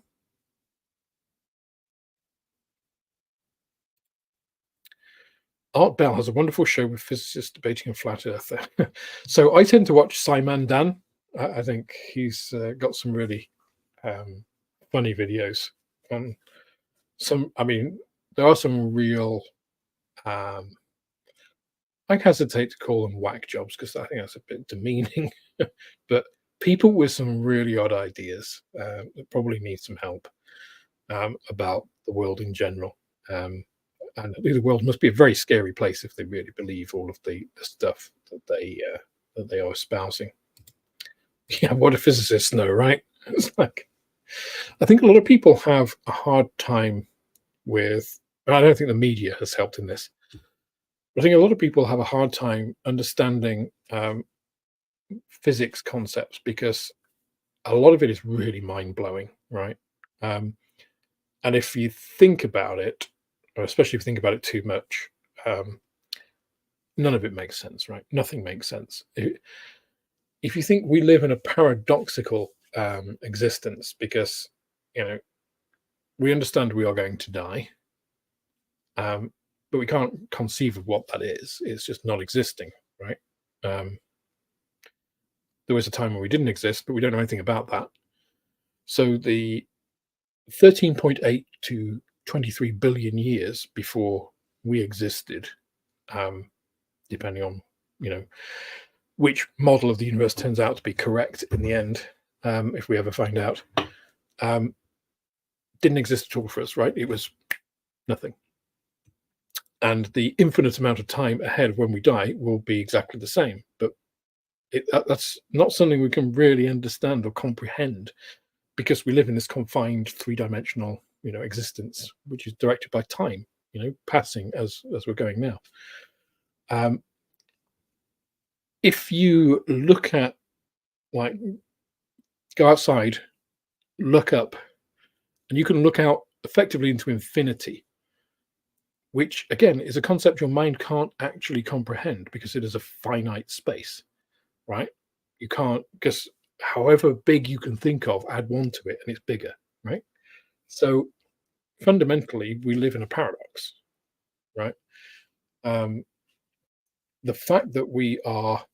Art Bell has a wonderful show with physicists debating a flat earth. So I tend to watch Simon Dan. I think he's got some really funny videos. And I mean, there are some real, I hesitate to call them whack jobs because I think that's a bit demeaning. But people with some really odd ideas that probably need some help about the world in general. And the world must be a very scary place if they really believe all of the stuff that they are espousing. Yeah, what do physicists know, right? It's like I think a lot of people have a hard time with. And I don't think the media has helped in this. I think a lot of people have a hard time understanding physics concepts because a lot of it is really mind blowing, right? Um, and if you think about it, or especially if you think about it too much, none of it makes sense, right? Nothing makes sense. If you think we live in a paradoxical existence because, you know, we understand we are going to die, but we can't conceive of what that is. It's just not existing, right? Um, there was a time when we didn't exist, but we don't know anything about that. So the 13.8 to 23 billion years before we existed, depending on, you know, which model of the universe turns out to be correct in the end, if we ever find out, didn't exist at all for us, right? It was nothing. And the infinite amount of time ahead when we die will be exactly the same. But that's not something we can really understand or comprehend because we live in this confined three-dimensional, you know, existence, which is directed by time, you know, passing as we're going now. If you look at, like, go outside, look up, and you can look out effectively into infinity, which again is a concept your mind can't actually comprehend because it is a finite space, right? You can't, because however big you can think of, add one to it and it's bigger, right? So fundamentally, we live in a paradox, right? The fact that we are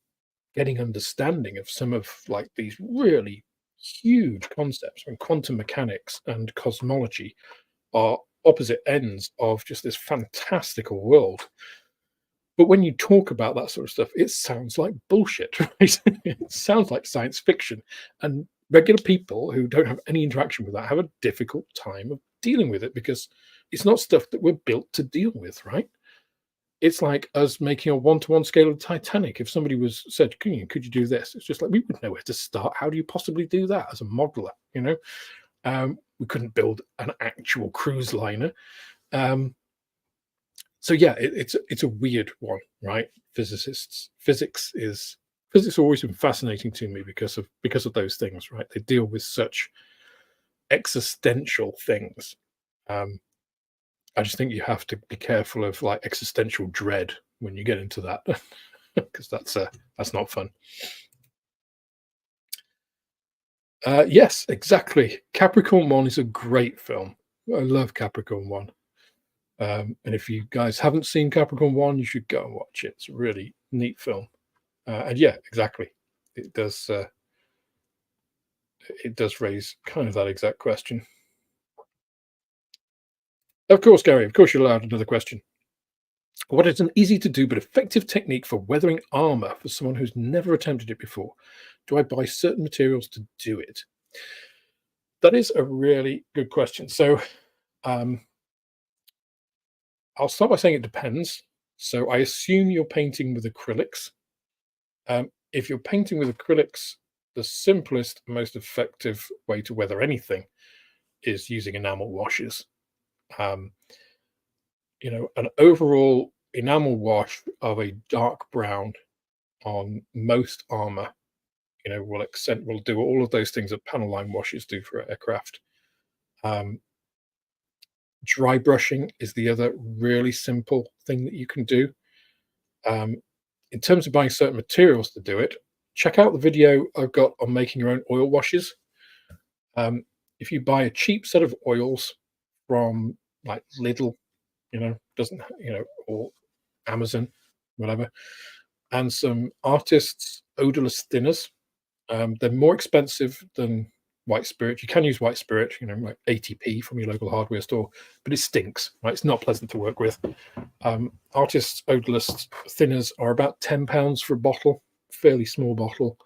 getting understanding of some of like these really huge concepts, and quantum mechanics and cosmology are opposite ends of just this fantastical world. But when you talk about that sort of stuff, it sounds like bullshit, right? It sounds like science fiction. And regular people who don't have any interaction with that have a difficult time of dealing with it because it's not stuff that we're built to deal with, right? It's like us making a one-to-one scale of the Titanic. If somebody was said, could you do this? It's just like we wouldn't know where to start. How do you possibly do that as a modeler? We couldn't build an actual cruise liner. So yeah, it's a weird one, right? Physics has always been fascinating to me because of those things, right? They deal with such existential things. Um, I just think you have to be careful of like existential dread when you get into that, because that's not fun. Yes, exactly. Capricorn One is a great film. I love Capricorn One. And if you guys haven't seen Capricorn One, you should go and watch it. It's a really neat film. And yeah, exactly. It does. It does raise kind of that exact question. Of course, Gary. Of course, you're allowed another question. What is an easy to do but effective technique for weathering armor for someone who's never attempted it before? Do I buy certain materials to do it? That is a really good question. So, um, I'll start by saying it depends. So, I assume you're painting with acrylics. If you're painting with acrylics, the simplest, most effective way to weather anything is using enamel washes. Um, an overall enamel wash of a dark brown on most armor, will do all of those things that panel line washes do for aircraft. Um, Dry brushing is the other really simple thing that you can do. Um, in terms of buying certain materials to do it, check out the video I've got on making your own oil washes. If you buy a cheap set of oils from like Lidl, doesn't, or Amazon, whatever, and some artists' odorless thinners, they're more expensive than white spirit. You can use white spirit, like ATP from your local hardware store, but it stinks, right? It's not pleasant to work with. Artists' odorless thinners are about £10 for a bottle, fairly small bottle,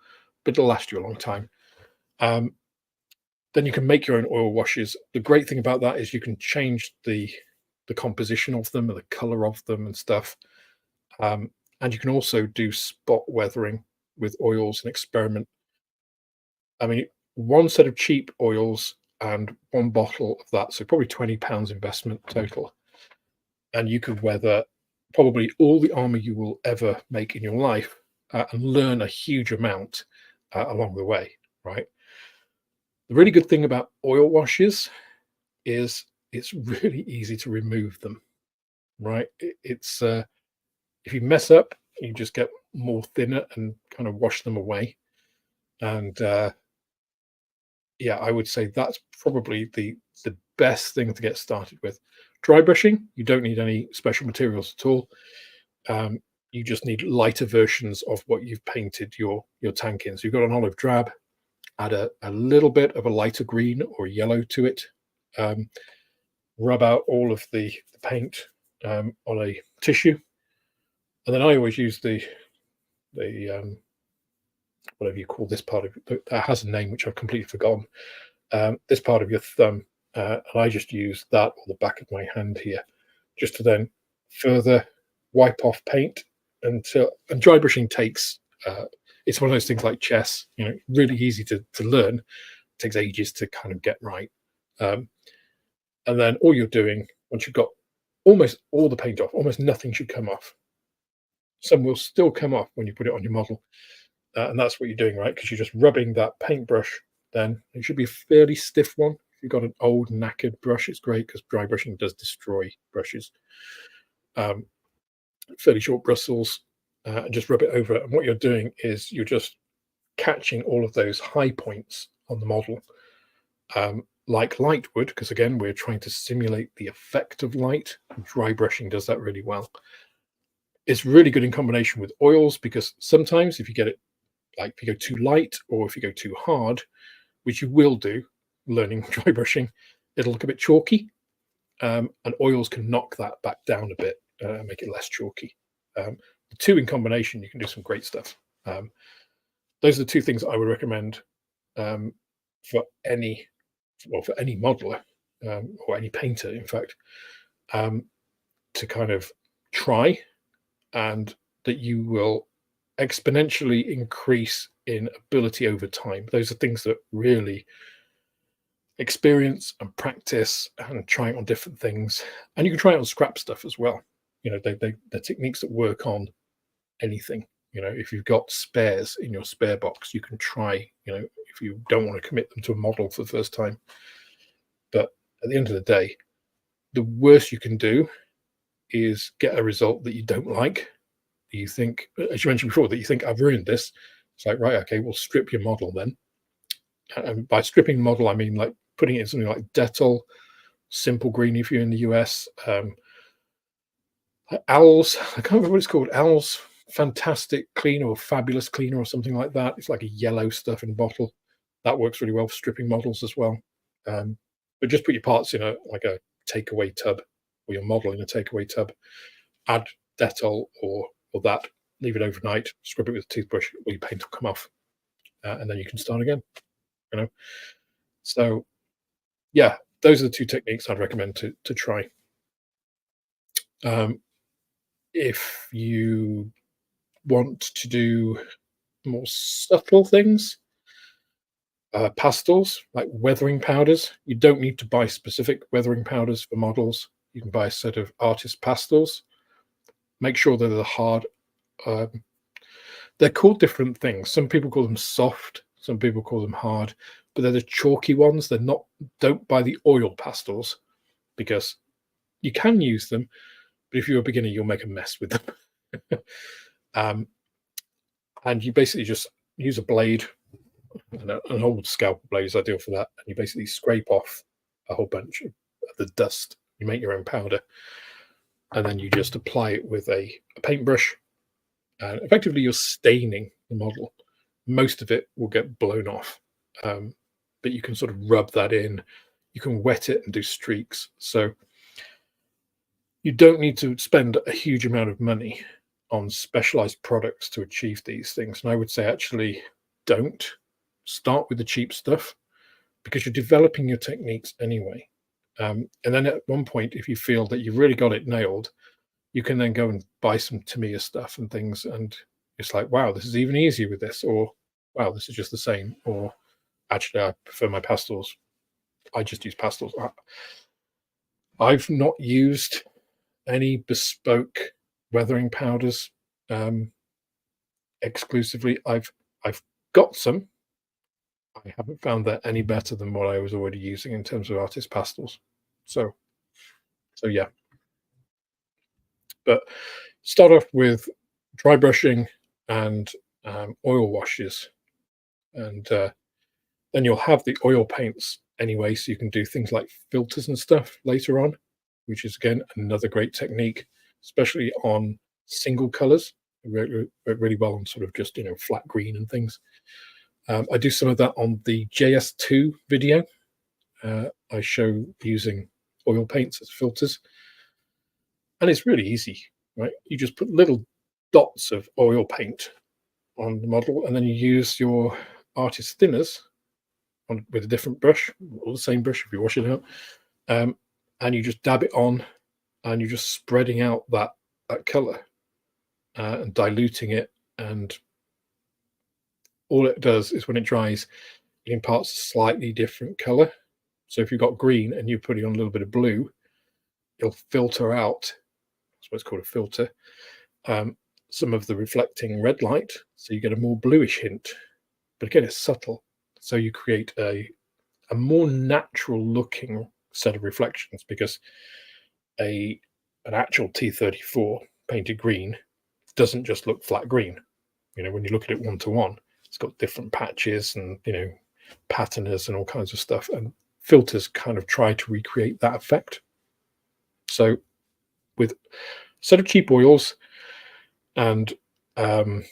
but it'll last you a long time. Then you can make your own oil washes. The great thing about that is you can change the composition of them and the color of them and stuff. And you can also do spot weathering with oils and experiment. I mean, one set of cheap oils and one bottle of that, so probably £20 investment total. And you could weather probably all the armor you will ever make in your life, and learn a huge amount along the way, right? The really good thing about oil washes is it's really easy to remove them, right? It's if you mess up, you just get more thinner and kind of wash them away. And yeah, I would say that's probably the best thing to get started with. Dry brushing, you don't need any special materials at all. You just need lighter versions of what you've painted your tank in. So you've got an olive drab, add a little bit of a lighter green or yellow to it. Rub out all of the paint on a tissue, and then I always use the whatever you call this part of it, that has a name which I've completely forgotten. This part of your thumb, and I just use that on the back of my hand here, just to then further wipe off paint until. And dry brushing takes. It's one of those things like chess, really easy to learn. It takes ages to kind of get right. And then all you're doing, once you've got almost all the paint off, almost nothing should come off. Some will still come off when you put it on your model. And that's what you're doing, right? Because you're just rubbing that paintbrush. Then it should be a fairly stiff one. If you've got an old knackered brush, it's great because dry brushing does destroy brushes. Fairly short bristles, and just rub it over. And what you're doing is you're just catching all of those high points on the model, like light would, because again, we're trying to simulate the effect of light. Dry brushing does that really well. It's really good in combination with oils because sometimes if you get it, like if you go too light or if you go too hard, which you will do learning dry brushing, it'll look a bit chalky. and oils can knock that back down a bit and make it less chalky. The two in combination, you can do some great stuff. Those are the two things I would recommend um, for any for any modeler or any painter, in fact, um, to kind of try, and that you will exponentially increase in ability over time. Those are things that really experience and practice and try it on different things. And you can try it on scrap stuff as well. They're techniques that work on anything. If you've got spares in your spare box, you can try, if you don't want to commit them to a model for the first time. But at the end of the day, the worst you can do is get a result that you don't like. You think, as you mentioned before, that you think, I've ruined this. It's like, right, okay, we'll strip your model then. And by stripping model, I mean like putting it in something like Dettol, Simple Green if you're in the US, Owls, I can't remember what it's called, Owls Fantastic Cleaner or Fabulous Cleaner or something like that. It's like a yellow stuff in a bottle. That works really well for stripping models as well. But just put your parts in a takeaway tub, or your model in a takeaway tub. Add Dettol or that. Leave it overnight. Scrub it with a toothbrush. All your paint will come off, and then you can start again. So yeah, those are the two techniques I'd recommend to try. If you want to do more subtle things, pastels like weathering powders. You don't need to buy specific weathering powders for models. You can buy a set of artist pastels. Make sure that they're hard. They're called different things. Some people call them soft, some people call them hard, but they're the chalky ones. They're not. Don't buy the oil pastels, because you can use them, but if you're a beginner, you'll make a mess with them. And you basically just use a blade, and an old scalpel blade is ideal for that, and you basically scrape off a whole bunch of the dust. You make your own powder, and then you just apply it with a paintbrush, and effectively you're staining the model. Most of it will get blown off, but you can sort of rub that in. You can wet it and do streaks. So you don't need to spend a huge amount of money on specialized products to achieve these things. And I would say actually don't start with the cheap stuff, because you're developing your techniques anyway. And then at one point, if you feel that you've really got it nailed, you can then go and buy some Tamiya stuff and things, and it's like, wow, this is even easier with this, or wow, this is just the same, or actually I prefer my pastels. I just use pastels. I've not used any bespoke weathering powders exclusively. I've got some. I haven't found that any better than what I was already using in terms of artist pastels. So yeah. But start off with dry brushing and oil washes, and then you'll have the oil paints anyway, so you can do things like filters and stuff later on, which is again another great technique, especially on single colors. It work really well on sort of just flat green and things. I do some of that on the JS2 video. I show using oil paints as filters, and it's really easy, right? You just put little dots of oil paint on the model, and then you use your artist thinners with a different brush, or the same brush if you wash it out, and you just dab it on, and you're just spreading out that color and diluting it, and all it does is when it dries, it imparts a slightly different color. So if you've got green and you're putting on a little bit of blue, it'll filter out, that's what it's called, a filter, some of the reflecting red light, so you get a more bluish hint. But again, it's subtle, so you create a more natural looking set of reflections, because an actual T34 painted green doesn't just look flat green. When you look at it one to one, it's got different patches and patterns and all kinds of stuff, and filters kind of try to recreate that effect. So with a set of cheap oils and some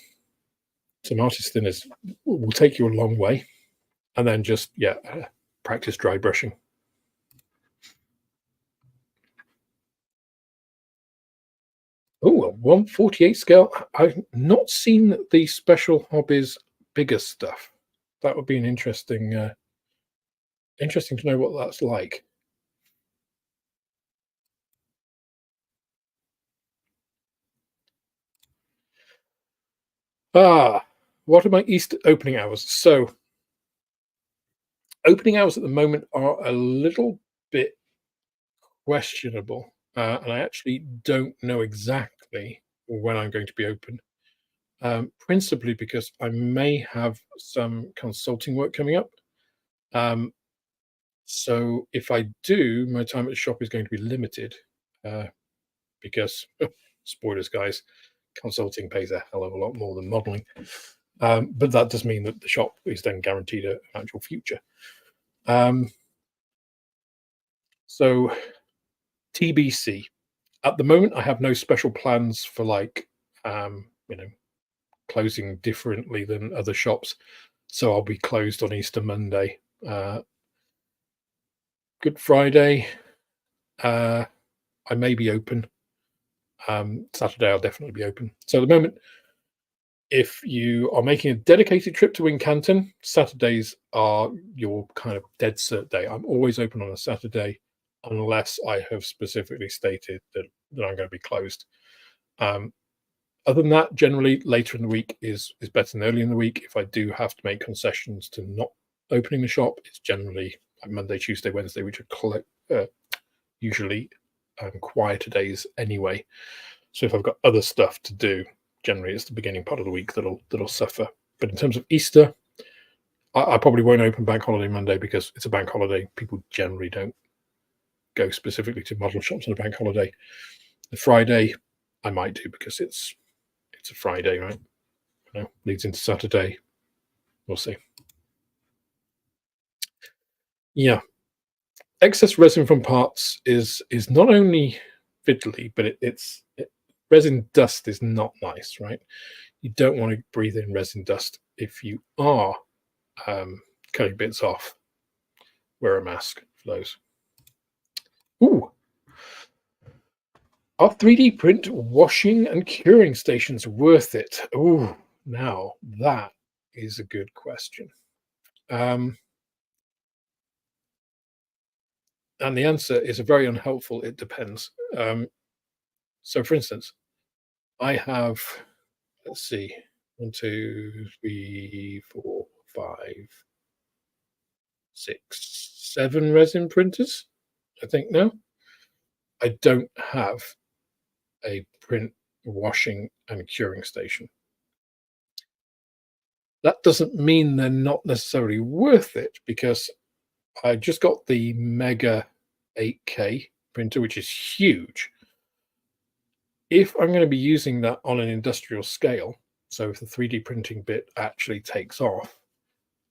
artist thinners will take you a long way, and then just practice dry brushing. Oh, a 1/48 scale. I've not seen the Special Hobbies bigger stuff. That would be an interesting to know what that's like. What are my Easter opening hours? So, opening hours at the moment are a little bit questionable, and I actually don't know exactly when I'm going to be open. Principally because I may have some consulting work coming up. Um, so if I do, my time at the shop is going to be limited, uh, because spoilers, guys, consulting pays a hell of a lot more than modeling. But that does mean that the shop is then guaranteed an actual future. Um, so TBC. At the moment, I have no special plans for like, um, you know, closing differently than other shops. So I'll be closed on Easter Monday. Good Friday, uh, I may be open. Saturday, I'll definitely be open. So at the moment, if you are making a dedicated trip to Wincanton, Saturdays are your kind of dead cert day. I'm always open on a Saturday unless I have specifically stated that I'm going to be closed. Um, Other than that, generally later in the week is better than early in the week. If I do have to make concessions to not opening the shop, it's generally like Monday, Tuesday, Wednesday, which are usually quieter days anyway. So if I've got other stuff to do, generally it's the beginning part of the week that'll suffer. But in terms of Easter, I probably won't open Bank Holiday Monday because it's a bank holiday. People generally don't go specifically to model shops on a bank holiday. The Friday, I might do because it's a Friday, right? Leads into Saturday. We'll see. Yeah, excess resin from parts is not only fiddly, but resin dust is not nice, right? You don't want to breathe in resin dust. If you are cutting bits off, wear a mask for those. Ooh, are 3D print washing and curing stations worth it? Ooh, now that is a good question. Um, and the answer is a very unhelpful. It depends. So, for instance, I have, let's see, one, two, three, four, five, six, seven resin printers, I think now. I don't have a print washing and curing station. That doesn't mean they're not necessarily worth it because I just got the Mega 8K printer, which is huge. If I'm going to be using that on an industrial scale, so if the 3D printing bit actually takes off,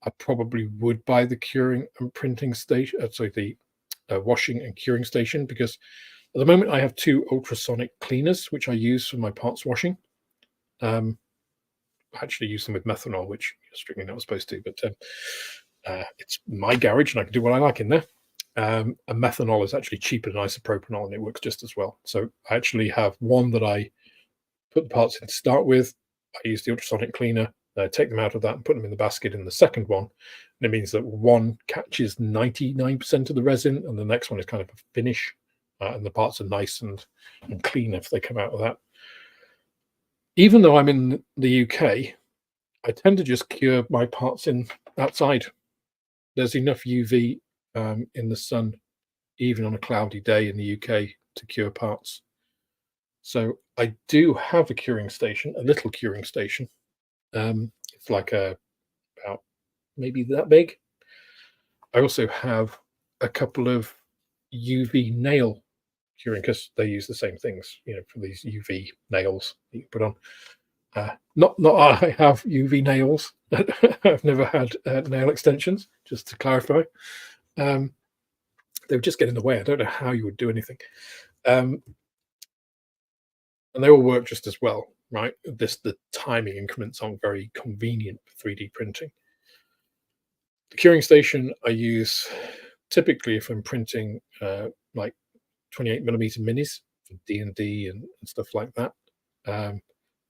I probably would buy the curing and printing station, sorry, the washing and curing station, because at the moment I have two ultrasonic cleaners, which I use for my parts washing. I actually use them with methanol, which you're strictly not supposed to, but it's my garage and I can do what I like in there. And methanol is actually cheaper than isopropanol and it works just as well. So I actually have one that I put the parts in to start with. I use the ultrasonic cleaner, take them out of that and put them in the basket in the second one. And it means that one catches 99% of the resin and the next one is kind of a finish. And the parts are nice and clean if they come out of that. Even though I'm in the UK, I tend to just cure my parts in outside. There's enough UV in the sun, even on a cloudy day in the UK, to cure parts. So I do have a curing station, a little curing station. It's like about maybe that big. I also have a couple of UV nail curing because they use the same things, for these UV nails that you put on. Not I have UV nails. I've never had nail extensions. Just to clarify, um, they would just get in the way. I don't know how you would do anything, um, and they all work just as well, right? The timing increments aren't very convenient for 3D printing. The curing station I use typically if I'm printing like 28 millimeter minis for D&D and stuff like that.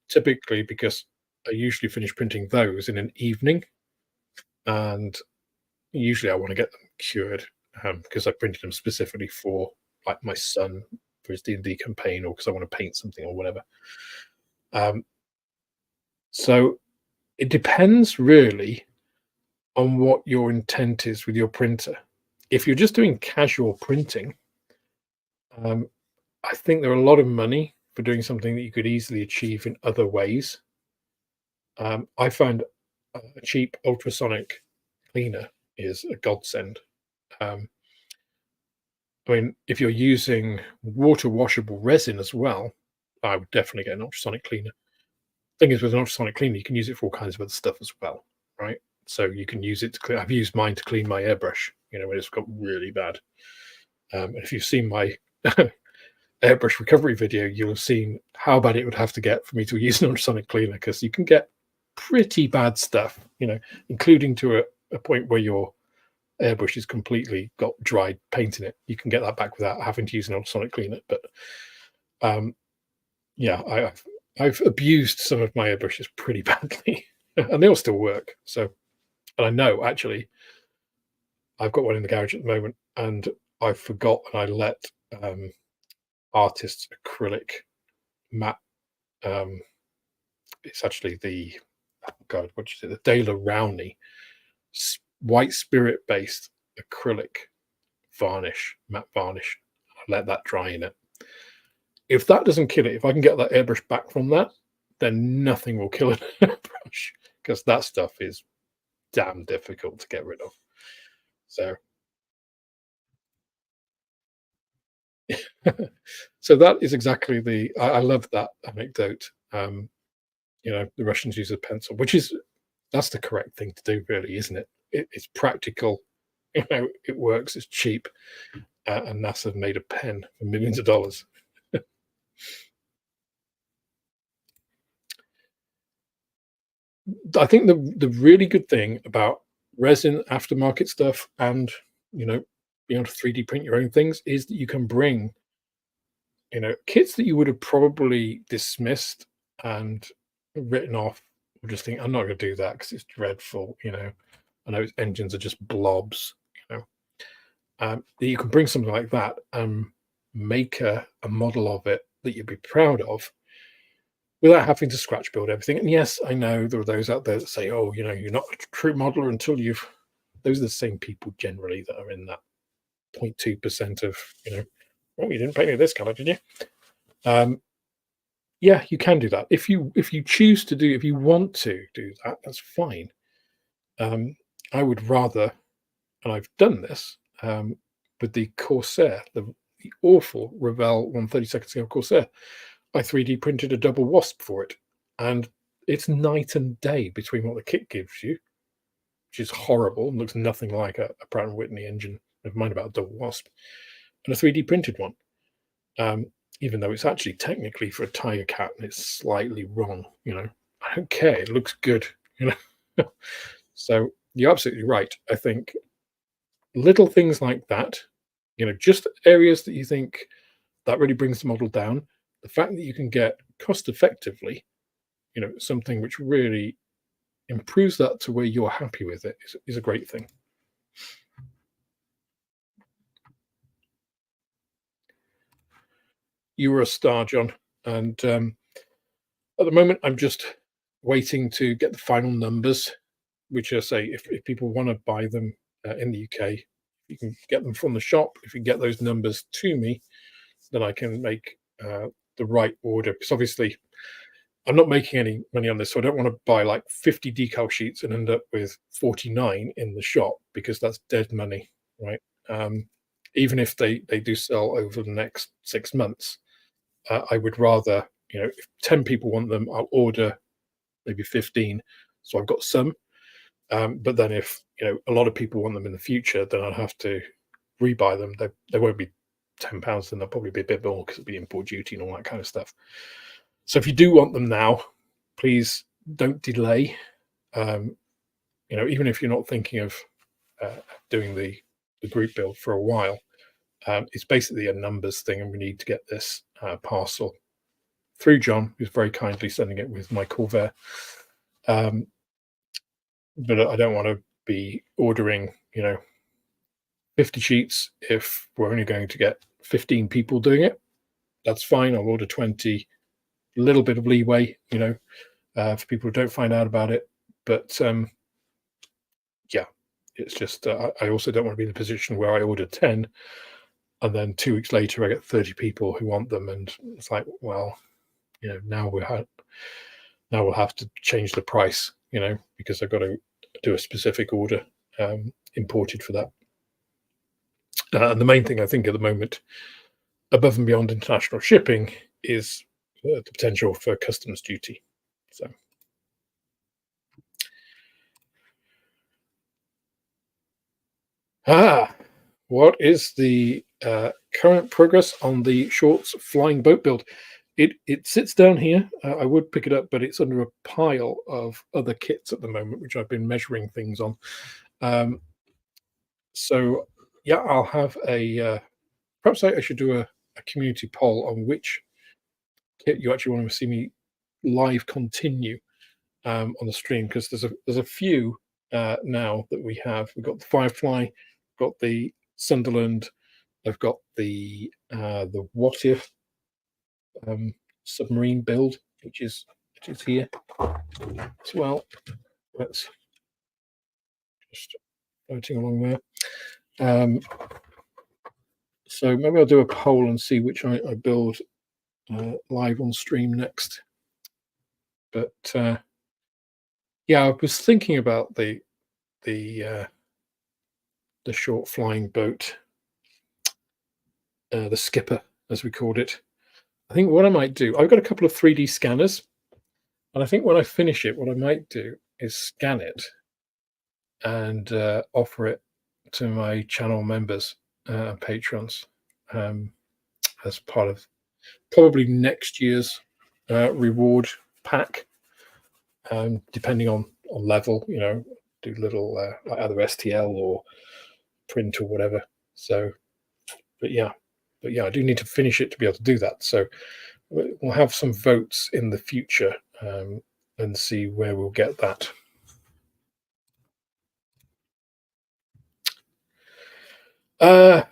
typically because I usually finish printing those in an evening, and usually I want to get them cured because I printed them specifically for like my son for his D&D campaign, or because I want to paint something or whatever. Um, so it depends really on what your intent is with your printer. If you're just doing casual printing, um, I think there are a lot of money for doing something that you could easily achieve in other ways. I find a cheap ultrasonic cleaner is a godsend. Um, I mean, if you're using water washable resin as well, I would definitely get an ultrasonic cleaner. Thing is, with an ultrasonic cleaner, you can use it for all kinds of other stuff as well, right? So you can use it to clean. I've used mine to clean my airbrush, when it's got really bad. And if you've seen my airbrush recovery video, you'll have seen how bad it would have to get for me to use an ultrasonic cleaner, because you can get pretty bad stuff, including to a point where your airbrush is completely got dried paint in it. You can get that back without having to use an ultrasonic cleaner. But yeah, I've abused some of my airbrushes pretty badly, and they all still work. So, and I know actually, I've got one in the garage at the moment, and I forgot and I let artist's acrylic matte. It's actually the God, what is it? The De La Rowney white spirit based acrylic varnish, matte varnish. I let that dry in it. If that doesn't kill it, if I can get that airbrush back from that, then nothing will kill an airbrush, because that stuff is damn difficult to get rid of. So, so that is exactly the. I love that anecdote. The Russians use a pencil, which is that's the correct thing to do, really, isn't it? It's practical. It works. It's cheap, and NASA made a pen for millions of dollars. I think the really good thing about resin aftermarket stuff, and being able to 3D print your own things, is that you can bring kits that you would have probably dismissed and written off, or just think, I'm not going to do that because it's dreadful. I know its engines are just blobs. That you can bring something like that and make a model of it that you'd be proud of, without having to scratch build everything. And yes, I know there are those out there that say, "Oh, you're not a true modeler until you've." Those are the same people generally that are in that 0.2% of Oh, you didn't paint me this color, did you? Yeah, you can do that if you choose to do. If you want to do that, that's fine. I would rather, and I've done this with the Corsair, the awful Revell 132nd scale Corsair. I 3D printed a double wasp for it, and it's night and day between what the kit gives you, which is horrible and looks nothing like a Pratt& Whitney engine, never mind about a double wasp, and a 3D printed one. Even though it's actually technically for a tiger cat and it's slightly wrong, I don't care. It looks good, So you're absolutely right. I think little things like that, just areas that you think that really brings the model down. The fact that you can get cost effectively, something which really improves that to where you're happy with it is a great thing. You were a star, John, and at the moment I'm just waiting to get the final numbers, which I say, if people want to buy them in the UK, you can get them from the shop. If you get those numbers to me, then I can make the right order, because obviously I'm not making any money on this, so I don't want to buy like 50 decal sheets and end up with 49 in the shop, because that's dead money, right? Even if they do sell over the next 6 months, I would rather, if 10 people want them, I'll order maybe 15, so I've got some. But then if a lot of people want them in the future, then I'll have to rebuy them. They won't be £10, then they'll probably be a bit more, because it'll be import duty and all that kind of stuff. So if you do want them now, please don't delay. Even if you're not thinking of doing the group build for a while, it's basically a numbers thing, and we need to get this parcel through John, who's very kindly sending it with my Corvair. But I don't want to be ordering, 50 sheets if we're only going to get 15 people doing it. That's fine. I'll order 20, a little bit of leeway, for people who don't find out about it. But yeah, it's just, I also don't want to be in the position where I order 10 and then 2 weeks later I get 30 people who want them. And it's like, well, now we'll have to change the price, because I've got to do a specific order imported for that. And the main thing I think at the moment, above and beyond international shipping, is the potential for customs duty. So, what is the current progress on the Shorts flying boat build? It sits down here. I would pick it up, but it's under a pile of other kits at the moment, which I've been measuring things on. So yeah, I'll have a. Perhaps I should do a community poll on which kit you actually want to see me live continue on the stream, because there's a few now that we have. We've got the Firefly, got the Sunderland, I've got the What If submarine build, which is here as well. That's just floating along there. So maybe I'll do a poll and see which I build live on stream next. But yeah, I was thinking about the short flying boat, the skipper, as we called it. I think what I might do, I've got a couple of 3D scanners, and I think when I finish it, what I might do is scan it and offer it to my channel members and patrons as part of probably next year's reward pack, depending on level. Do little like either STL or print or whatever. So, but yeah, I do need to finish it to be able to do that. So we'll have some votes in the future and see where we'll get that.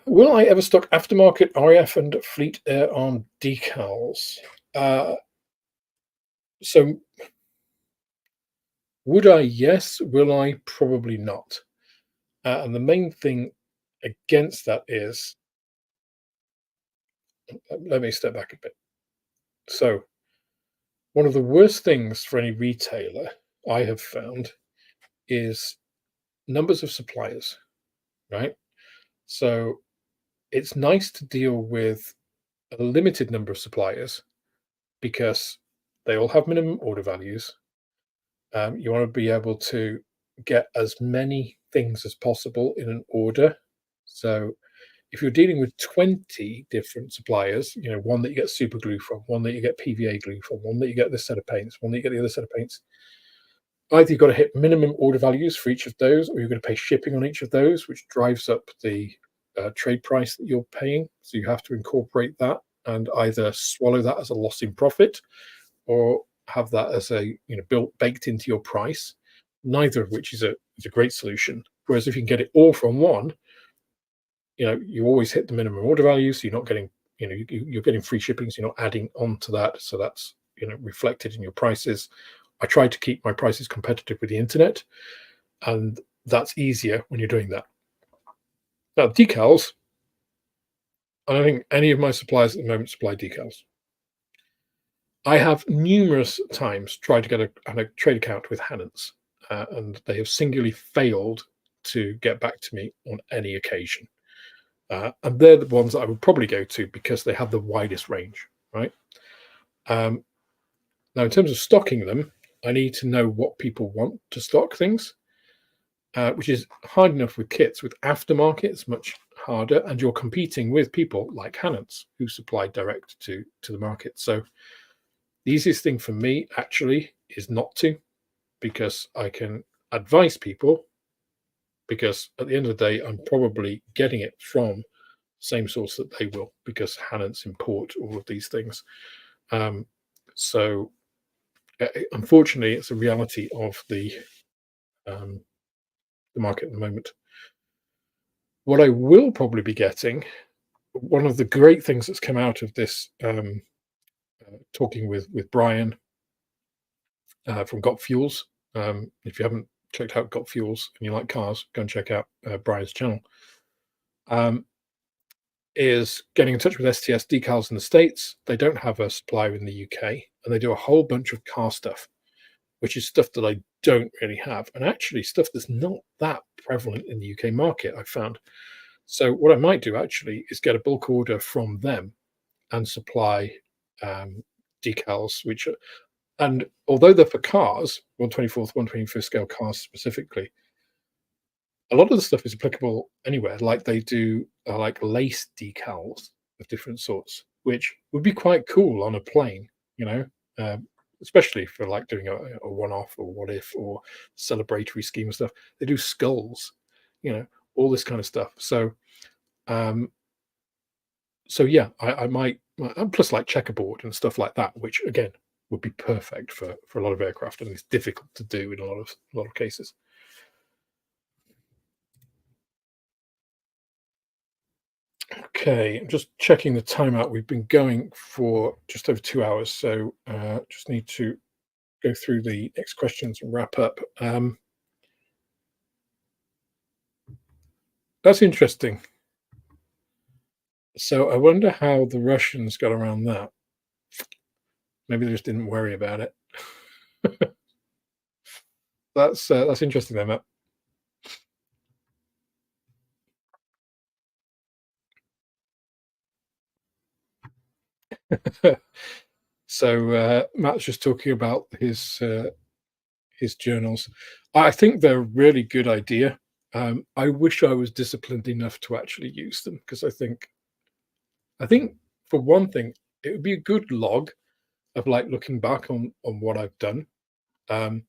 Will I ever stock aftermarket RAF and Fleet Air Arm decals? So would I? Yes. Will I? Probably not. And the main thing against that is, let me step back a bit. So one of the worst things for any retailer I have found is numbers of suppliers, right? So it's nice to deal with a limited number of suppliers because they all have minimum order values. You want to be able to get as many things as possible in an order. So if you're dealing with 20 different suppliers, one that you get super glue from, one that you get PVA glue from, one that you get this set of paints, one that you get the other set of paints, either you've got to hit minimum order values for each of those, or you're going to pay shipping on each of those, which drives up the trade price that you're paying. So you have to incorporate that and either swallow that as a loss in profit or have that as a baked into your price. Neither of which is a great solution. Whereas if you can get it all from one, you always hit the minimum order value, so you're not getting, you're getting free shipping, so you're not adding on to that. So that's reflected in your prices. I try to keep my prices competitive with the internet, and that's easier when you're doing that. Now, decals, I don't think any of my suppliers at the moment supply decals. I have numerous times tried to get a trade account with Hannants, and they have singularly failed to get back to me on any occasion. And they're the ones that I would probably go to because they have the widest range, right? Now, in terms of stocking them, I need to know what people want to stock things, which is hard enough with kits. With aftermarket, it's much harder, and you're competing with people like Hannants who supply direct to the market. So the easiest thing for me actually is not to, because I can advise people, because at the end of the day, I'm probably getting it from the same source that they will, because Hannants import all of these things. So unfortunately, it's a reality of um, the market at the moment. What I will probably be getting, one of the great things that's come out of this, talking with Brian from Got Fuels. If you haven't checked out Got Fuels and you like cars, go and check out Brian's channel. Um, is getting in touch with STS Decals in the States. They don't have a supplier in the UK, and they do a whole bunch of car stuff, which is stuff that I don't really have, and actually stuff that's not that prevalent in the UK market, I've found. So what I might do actually is get a bulk order from them and supply decals, which are, and although they're for cars, 124th, 125th scale cars specifically, a lot of the stuff is applicable anywhere. Like they do like lace decals of different sorts, which would be quite cool on a plane, you know, especially for like doing a one-off or what if or celebratory scheme of stuff. They do skulls, you know, all this kind of stuff. So, um, so yeah, I might plus like checkerboard and stuff like that, which again would be perfect for a lot of aircraft, and it's difficult to do in a lot of cases. Okay, I'm just checking the timeout. We've been going for just over 2 hours, so just need to go through the next questions and wrap up. That's interesting. So I wonder how the Russians got around that. Maybe they just didn't worry about it. That's interesting, then, Matt. So Matt's just talking about his journals. I think they're a really good idea. I wish I was disciplined enough to actually use them because I think for one thing, it would be a good log of like looking back on what I've done. Um,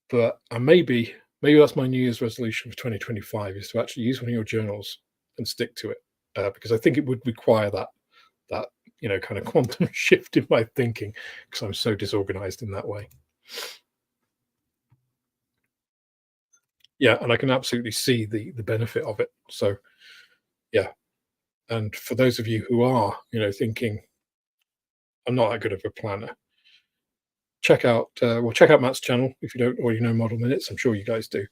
but maybe that's my New Year's resolution for 2025 is to actually use one of your journals and stick to it because I think it would require that kind of quantum shift in my thinking because I'm so disorganized in that way. Yeah, and I can absolutely see the benefit of it. So yeah, and for those of you who are thinking I'm not that good of a planner, check out Matt's channel if you don't already know Model Minutes. I'm sure you guys do.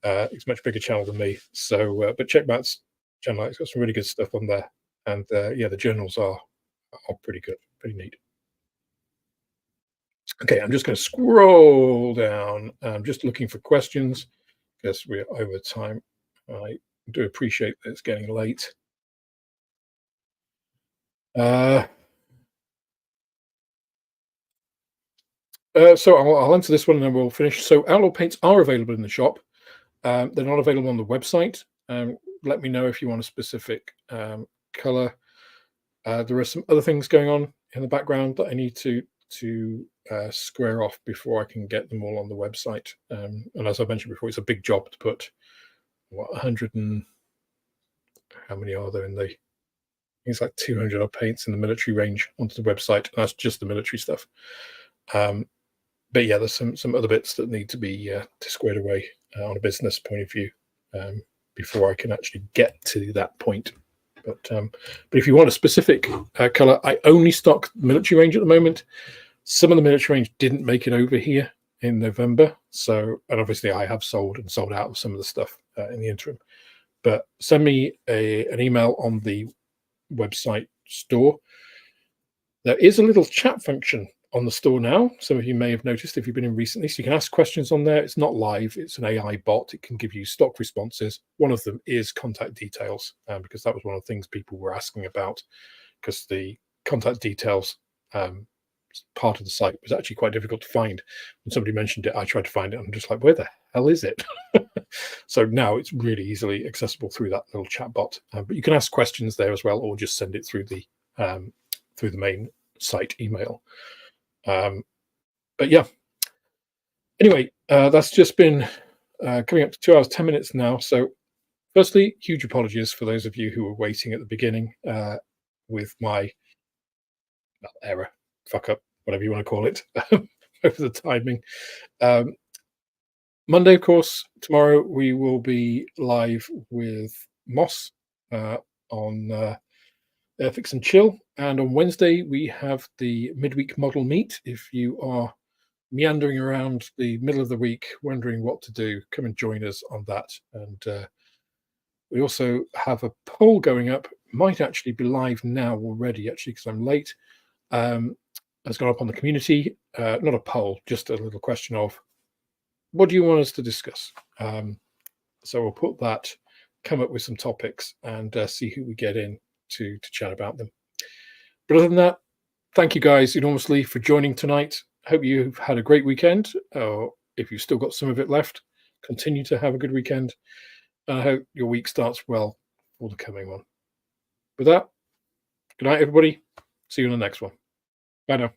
It's a much bigger channel than me. So, but check Matt's channel. It's got some really good stuff on there, and yeah, the journals are pretty good, pretty neat. Okay, I'm just going to scroll down. I'm just looking for questions because we're over time. I do appreciate that it's getting late. Uh, so I'll answer this one and then we'll finish. So outlaw paints are available in the shop. They're not available on the website. Let me know if you want a specific color. There are some other things going on in the background that I need to square off before I can get them all on the website. And as I mentioned before, it's a big job to put 100 and how many are there in the? It's like 200 odd paints in the military range onto the website. And that's just the military stuff. But yeah, there's some other bits that need to be squared away on a business point of view before I can actually get to that point. But if you want a specific color, I only stock military range at the moment. Some of the military range didn't make it over here in November, and obviously I have sold and sold out of some of the stuff in the interim. But send me an email on the website store. There is a little chat function on the store now. Some of you may have noticed if you've been in recently. So you can ask questions on there. It's not live. It's an AI bot. It can give you stock responses. One of them is contact details because that was one of the things people were asking about because the contact details part of the site was actually quite difficult to find. When somebody mentioned it, I tried to find it. I'm just like, where the hell is it? So now it's really easily accessible through that little chat bot. But you can ask questions there as well, or just send it through the main site email. But yeah, anyway, that's just been coming up to 2 hours 10 minutes now. So firstly, huge apologies for those of you who were waiting at the beginning with my error, fuck up, whatever you want to call it, over the timing. Um, Monday, of course, tomorrow we will be live with Moss on Fix and Chill. And on Wednesday, we have the midweek model meet. If you are meandering around the middle of the week, wondering what to do, come and join us on that. And we also have a poll going up, might actually be live now already, actually, because I'm late. Has gone up on the community, not a poll, just a little question of, what do you want us to discuss? So we'll put that, come up with some topics and see who we get in to chat about them. But other than that, thank you guys enormously for joining tonight. Hope you've had a great weekend. If you've still got some of it left, continue to have a good weekend. And I hope your week starts well for the coming one. With that, good night, everybody. See you in the next one. Bye now.